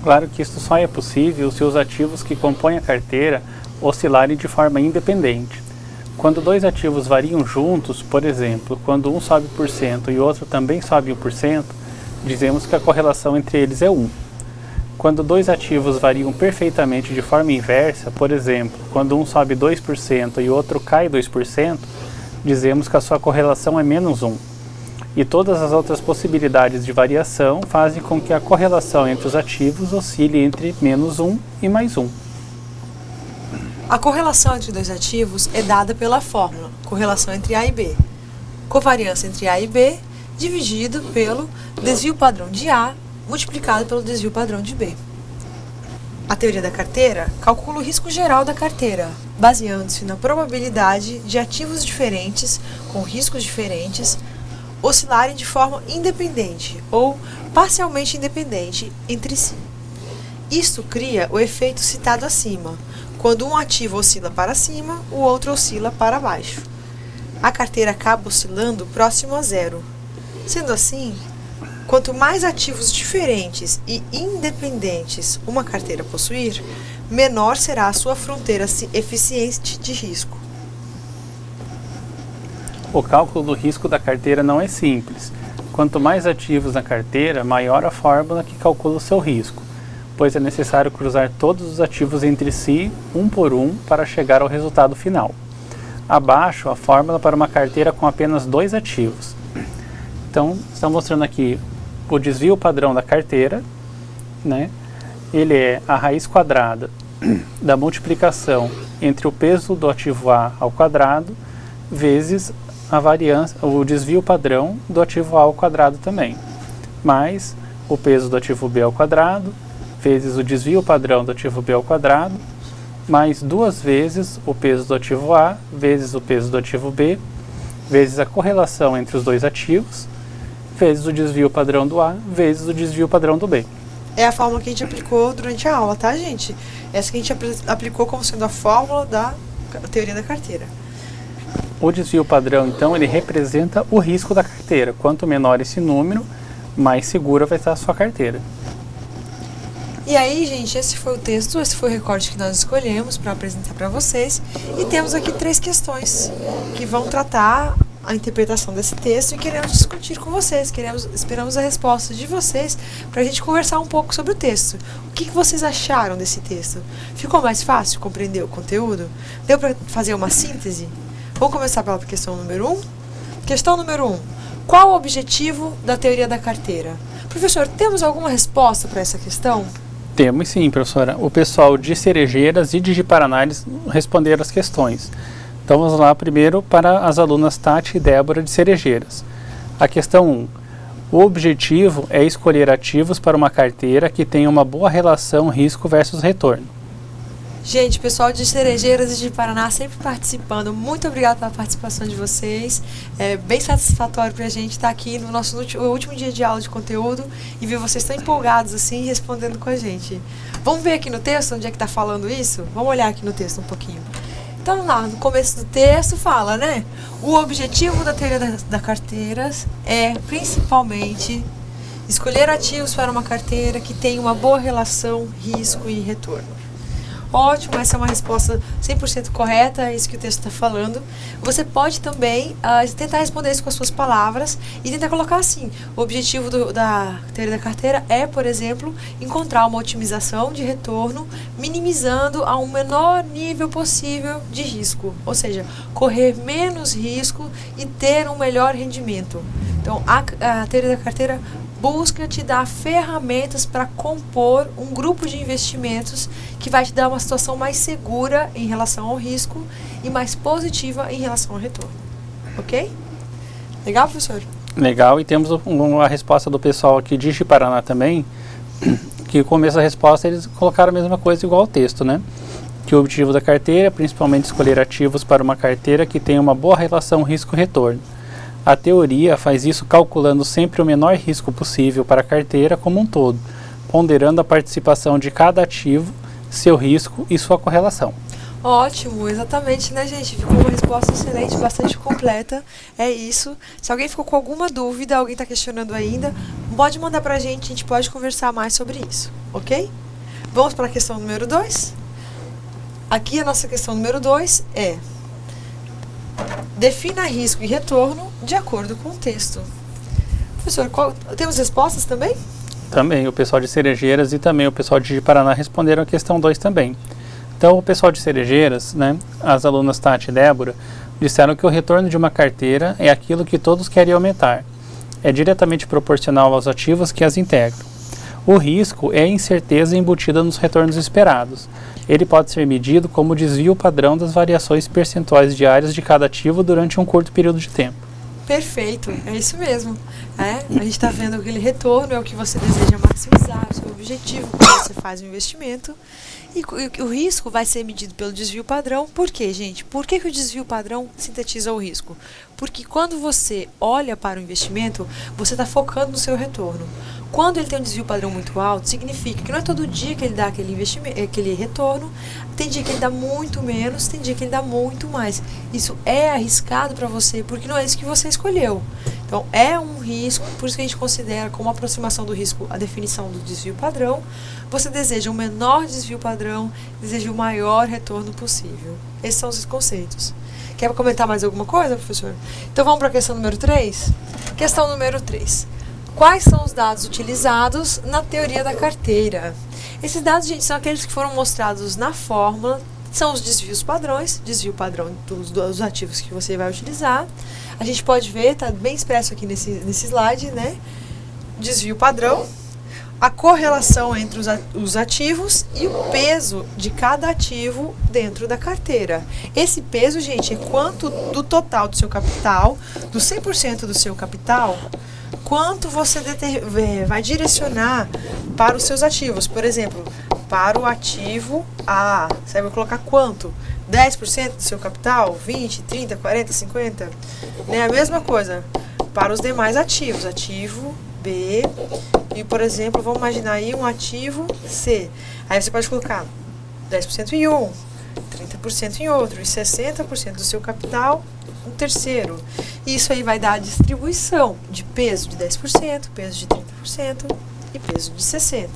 Claro que isso só é possível se os ativos que compõem a carteira oscilarem de forma independente. Quando dois ativos variam juntos, por exemplo, quando um sobe 1% e o outro também sobe 1%, dizemos que a correlação entre eles é 1. Quando dois ativos variam perfeitamente de forma inversa, por exemplo, quando um sobe 2% e o outro cai 2%, dizemos que a sua correlação é menos 1. E todas as outras possibilidades de variação fazem com que a correlação entre os ativos oscile entre menos 1 e mais 1. A correlação entre dois ativos é dada pela fórmula correlação entre A e B. Covariância entre A e B dividido pelo desvio padrão de A multiplicado pelo desvio padrão de B. A teoria da carteira calcula o risco geral da carteira, baseando-se na probabilidade de ativos diferentes, com riscos diferentes, oscilarem de forma independente ou parcialmente independente entre si. Isto cria o efeito citado acima, quando um ativo oscila para cima, o outro oscila para baixo. A carteira acaba oscilando próximo a zero. Sendo assim, quanto mais ativos diferentes e independentes uma carteira possuir, menor será a sua fronteira eficiente de risco. O cálculo do risco da carteira não é simples. Quanto mais ativos na carteira, maior a fórmula que calcula o seu risco, pois é necessário cruzar todos os ativos entre si, um por um, para chegar ao resultado final. Abaixo, a fórmula para uma carteira com apenas 2 ativos. Então, estão mostrando aqui o desvio padrão da carteira, né? Ele é a raiz quadrada da multiplicação entre o peso do ativo A ao quadrado vezes a variância, o desvio padrão do ativo A ao quadrado também, mais o peso do ativo B ao quadrado vezes o desvio padrão do ativo B ao quadrado, mais 2 vezes o peso do ativo A vezes o peso do ativo B, vezes a correlação entre os dois ativos, vezes o desvio padrão do A, vezes o desvio padrão do B. É a fórmula que a gente aplicou durante a aula, tá, gente? Essa que a gente aplicou como sendo a fórmula da teoria da carteira. O desvio padrão, então, ele representa o risco da carteira. Quanto menor esse número, mais segura vai estar a sua carteira. E aí, gente, esse foi o texto, esse foi o recorte que nós escolhemos para apresentar para vocês. E temos aqui 3 questões que vão tratar a interpretação desse texto e queremos discutir com vocês. Esperamos a resposta de vocês para a gente conversar um pouco sobre o texto. O que vocês acharam desse texto? Ficou mais fácil compreender o conteúdo? Deu para fazer uma síntese? Vamos começar pela questão número 1. Questão número 1. Qual o objetivo da teoria da carteira? Professor, temos alguma resposta para essa questão? Temos sim, professora. O pessoal de Cerejeiras e de Paraná eles responderam as questões. Então vamos lá primeiro para as alunas Tati e Débora de Cerejeiras. A questão 1. O objetivo é escolher ativos para uma carteira que tenha uma boa relação risco versus retorno. Gente, pessoal de Cerejeiras e de Paraná sempre participando. Muito obrigada pela participação de vocês. É bem satisfatório para a gente estar aqui no nosso último dia de aula de conteúdo e ver vocês tão empolgados assim, respondendo com a gente. Vamos ver aqui no texto onde é que está falando isso? Vamos olhar aqui no texto um pouquinho. Então lá, no começo do texto fala, né? O objetivo da teoria da carteiras é principalmente escolher ativos para uma carteira que tenha uma boa relação risco e retorno. Ótimo, essa é uma resposta 100% correta, é isso que o texto está falando. Você pode também tentar responder isso com as suas palavras e tentar colocar assim, o objetivo da teoria da carteira é, por exemplo, encontrar uma otimização de retorno, minimizando a um menor nível possível de risco, ou seja, correr menos risco e ter um melhor rendimento. Então, a teoria da carteira busca te dar ferramentas para compor um grupo de investimentos que vai te dar uma situação mais segura em relação ao risco e mais positiva em relação ao retorno. Ok? Legal, professor? Legal, e temos uma resposta do pessoal aqui de Paraná também, que no começo da resposta eles colocaram a mesma coisa igual ao texto, né? Que o objetivo da carteira é principalmente escolher ativos para uma carteira que tenha uma boa relação risco-retorno. A teoria faz isso calculando sempre o menor risco possível para a carteira como um todo, ponderando a participação de cada ativo, seu risco e sua correlação. Ótimo, exatamente, né, gente? Ficou uma resposta excelente, bastante completa. É isso. Se alguém ficou com alguma dúvida, alguém está questionando ainda, pode mandar para a gente pode conversar mais sobre isso, ok? Vamos para a questão número 2? Aqui a nossa questão número 2 é: defina risco e retorno de acordo com o texto. Professor, temos respostas também? Também, o pessoal de Cerejeiras e também o pessoal de Paraná responderam a questão 2 também. Então, o pessoal de Cerejeiras, né, as alunas Tati e Débora, disseram que o retorno de uma carteira é aquilo que todos querem aumentar. É diretamente proporcional aos ativos que as integram. O risco é a incerteza embutida nos retornos esperados. Ele pode ser medido como o desvio padrão das variações percentuais diárias de cada ativo durante um curto período de tempo. Perfeito, é isso mesmo. A gente está vendo aquele retorno, é o que você deseja maximizar, o seu objetivo quando você faz o investimento. E o risco vai ser medido pelo desvio padrão. Por quê, gente? Por que o desvio padrão sintetiza o risco? Porque quando você olha para o investimento, você está focando no seu retorno. Quando ele tem um desvio padrão muito alto, significa que não é todo dia que ele dá aquele investimento, aquele retorno. Tem dia que ele dá muito menos, tem dia que ele dá muito mais. Isso é arriscado para você, porque não é isso que você escolheu. Então, é um risco, por isso que a gente considera como aproximação do risco a definição do desvio padrão. Você deseja um menor desvio padrão, deseja o maior retorno possível. Esses são os conceitos. Quer comentar mais alguma coisa, professor? Então, vamos para a questão número 3? Questão número 3. Quais são os dados utilizados na teoria da carteira? Esses dados, gente, são aqueles que foram mostrados na fórmula, são os desvios padrões, desvio padrão dos ativos que você vai utilizar. A gente pode ver, está bem expresso aqui nesse slide, né? Desvio padrão, a correlação entre os ativos e o peso de cada ativo dentro da carteira. Esse peso, gente, é quanto do total do seu capital, do 100% do seu capital, quanto você vai direcionar para os seus ativos. Por exemplo, para o ativo A, você vai colocar quanto? 10% do seu capital? 20, 30, 40, 50? Né? A mesma coisa para os demais ativos. Ativo B e, por exemplo, vamos imaginar aí um ativo C. Aí você pode colocar 10% em um, 30% em outro e 60% do seu capital um terceiro. Isso aí vai dar a distribuição de peso de 10%, peso de 30% e peso de 60%.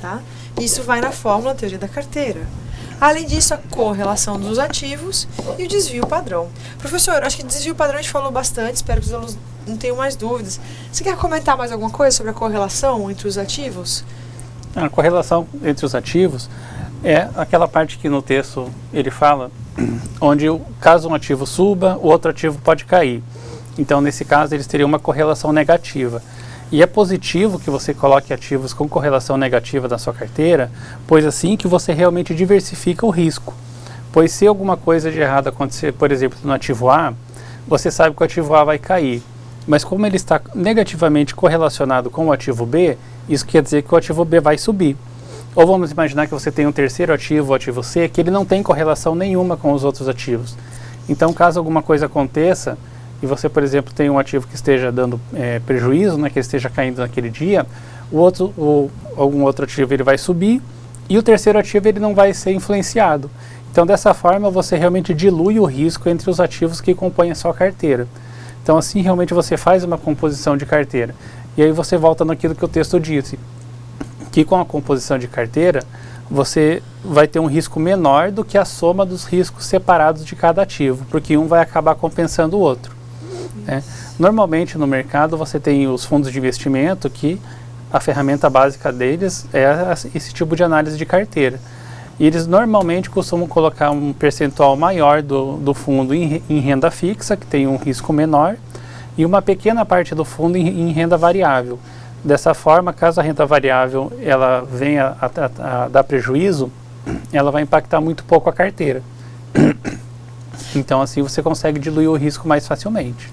Tá? Isso vai na fórmula da teoria da carteira. Além disso, a correlação dos ativos e o desvio padrão. Professor, acho que desvio padrão a gente falou bastante, espero que os alunos não tenham mais dúvidas. Você quer comentar mais alguma coisa sobre a correlação entre os ativos? A correlação entre os ativos É aquela parte que no texto ele fala, onde caso um ativo suba, o outro ativo pode cair. Então, nesse caso, eles teriam uma correlação negativa. E é positivo que você coloque ativos com correlação negativa na sua carteira, pois assim que você realmente diversifica o risco. Pois se alguma coisa de errado acontecer, por exemplo, no ativo A, você sabe que o ativo A vai cair. Mas como ele está negativamente correlacionado com o ativo B, isso quer dizer que o ativo B vai subir. Ou vamos imaginar que você tem um terceiro ativo, o ativo C, que ele não tem correlação nenhuma com os outros ativos. Então, caso alguma coisa aconteça, e você, por exemplo, tem um ativo que esteja dando prejuízo, né, que esteja caindo naquele dia, algum outro ativo ele vai subir, e o terceiro ativo ele não vai ser influenciado. Então, dessa forma, você realmente dilui o risco entre os ativos que compõem a sua carteira. Então, assim, realmente você faz uma composição de carteira. E aí você volta naquilo que o texto disse, que com a composição de carteira, você vai ter um risco menor do que a soma dos riscos separados de cada ativo, porque um vai acabar compensando o outro. Né? Normalmente, no mercado, você tem os fundos de investimento, que a ferramenta básica deles é esse tipo de análise de carteira. E eles normalmente costumam colocar um percentual maior do fundo em renda fixa, que tem um risco menor, e uma pequena parte do fundo em renda variável. Dessa forma, caso a renda variável ela venha a dar prejuízo, ela vai impactar muito pouco a carteira. Então, assim, você consegue diluir o risco mais facilmente.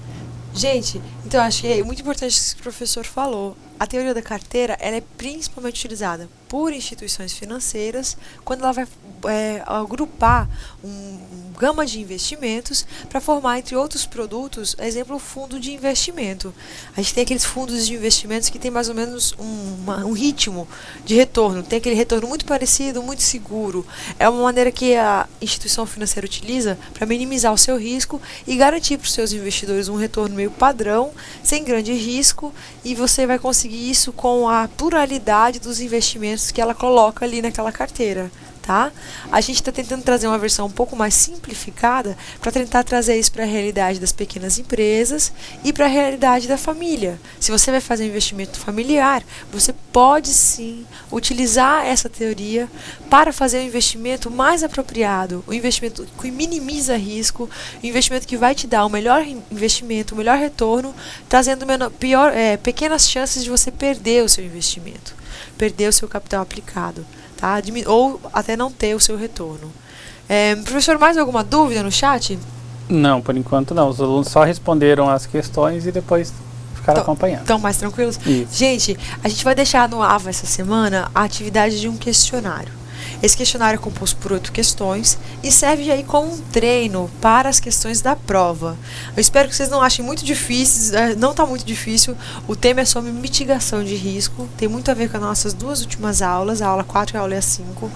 Gente, então acho que é muito importante isso que o professor falou. A teoria da carteira ela é principalmente utilizada por instituições financeiras quando ela vai agrupar uma gama de investimentos para formar, entre outros produtos, exemplo, o fundo de investimento. A gente tem aqueles fundos de investimentos que tem mais ou menos um ritmo de retorno, tem aquele retorno muito parecido, muito seguro. É uma maneira que a instituição financeira utiliza para minimizar o seu risco e garantir para os seus investidores um retorno meio padrão, sem grande risco, e você vai conseguir isso com a pluralidade dos investimentos que ela coloca ali naquela carteira. Tá? A gente está tentando trazer uma versão um pouco mais simplificada para tentar trazer isso para a realidade das pequenas empresas e para a realidade da família. Se você vai fazer um investimento familiar, você pode sim utilizar essa teoria para fazer um investimento mais apropriado, um investimento que minimiza risco, um investimento que vai te dar o melhor investimento, o melhor retorno, trazendo pequenas chances de você perder o seu investimento, perder o seu capital aplicado. Tá? Ou até não ter o seu retorno. Professor, mais alguma dúvida no chat? Não, por enquanto não. Os alunos só responderam as questões e depois ficaram acompanhando. Estão mais tranquilos? Isso. Gente, a gente vai deixar no AVA essa semana a atividade de um questionário. Esse questionário é composto por 8 questões e serve aí como um treino para as questões da prova. Eu espero que vocês não achem muito difíceis, não está muito difícil. O tema é sobre mitigação de risco, tem muito a ver com as nossas duas últimas aulas, a aula 4 e a aula 5.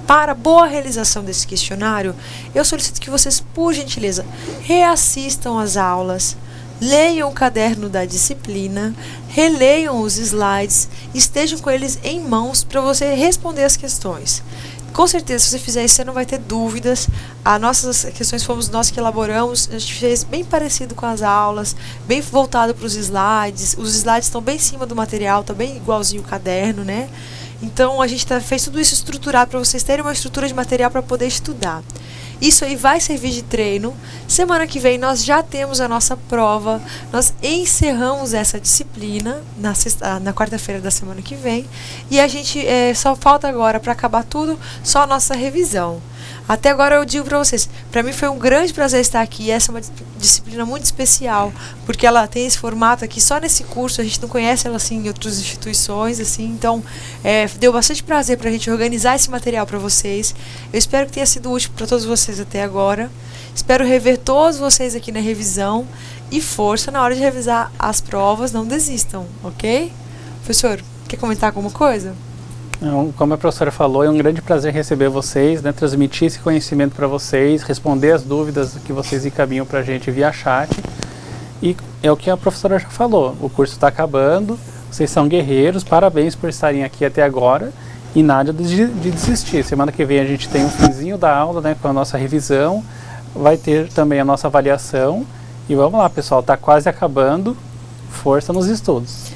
Para boa realização desse questionário, eu solicito que vocês, por gentileza, reassistam as aulas, leiam o caderno da disciplina, releiam os slides, estejam com eles em mãos para você responder as questões. Com certeza, se você fizer isso, você não vai ter dúvidas. As nossas questões fomos nós que elaboramos, a gente fez bem parecido com as aulas, bem voltado para os slides. Os slides estão bem em cima do material, está bem igualzinho o caderno, né? Então, a gente fez tudo isso estruturado para vocês terem uma estrutura de material para poder estudar. Isso aí vai servir de treino. Semana que vem nós já temos a nossa prova. Nós encerramos essa disciplina na quarta-feira da semana que vem. E a gente só falta agora para acabar tudo, só a nossa revisão. Até agora eu digo para vocês, para mim foi um grande prazer estar aqui. Essa é uma disciplina muito especial, porque ela tem esse formato aqui só nesse curso. A gente não conhece ela assim em outras instituições, assim. Então, deu bastante prazer para a gente organizar esse material para vocês. Eu espero que tenha sido útil para todos vocês até agora. Espero rever todos vocês aqui na revisão. E força na hora de revisar as provas, não desistam, ok? Professor, quer comentar alguma coisa? Como a professora falou, é um grande prazer receber vocês, né, transmitir esse conhecimento para vocês, responder as dúvidas que vocês encaminham para a gente via chat. E é o que a professora já falou, o curso está acabando, vocês são guerreiros, parabéns por estarem aqui até agora e nada de desistir. Semana que vem a gente tem um finzinho da aula, né, com a nossa revisão, vai ter também a nossa avaliação. E vamos lá, pessoal, está quase acabando, força nos estudos.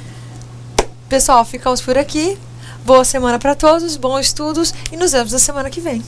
Pessoal, ficamos por aqui. Boa semana para todos, bons estudos e nos vemos na semana que vem.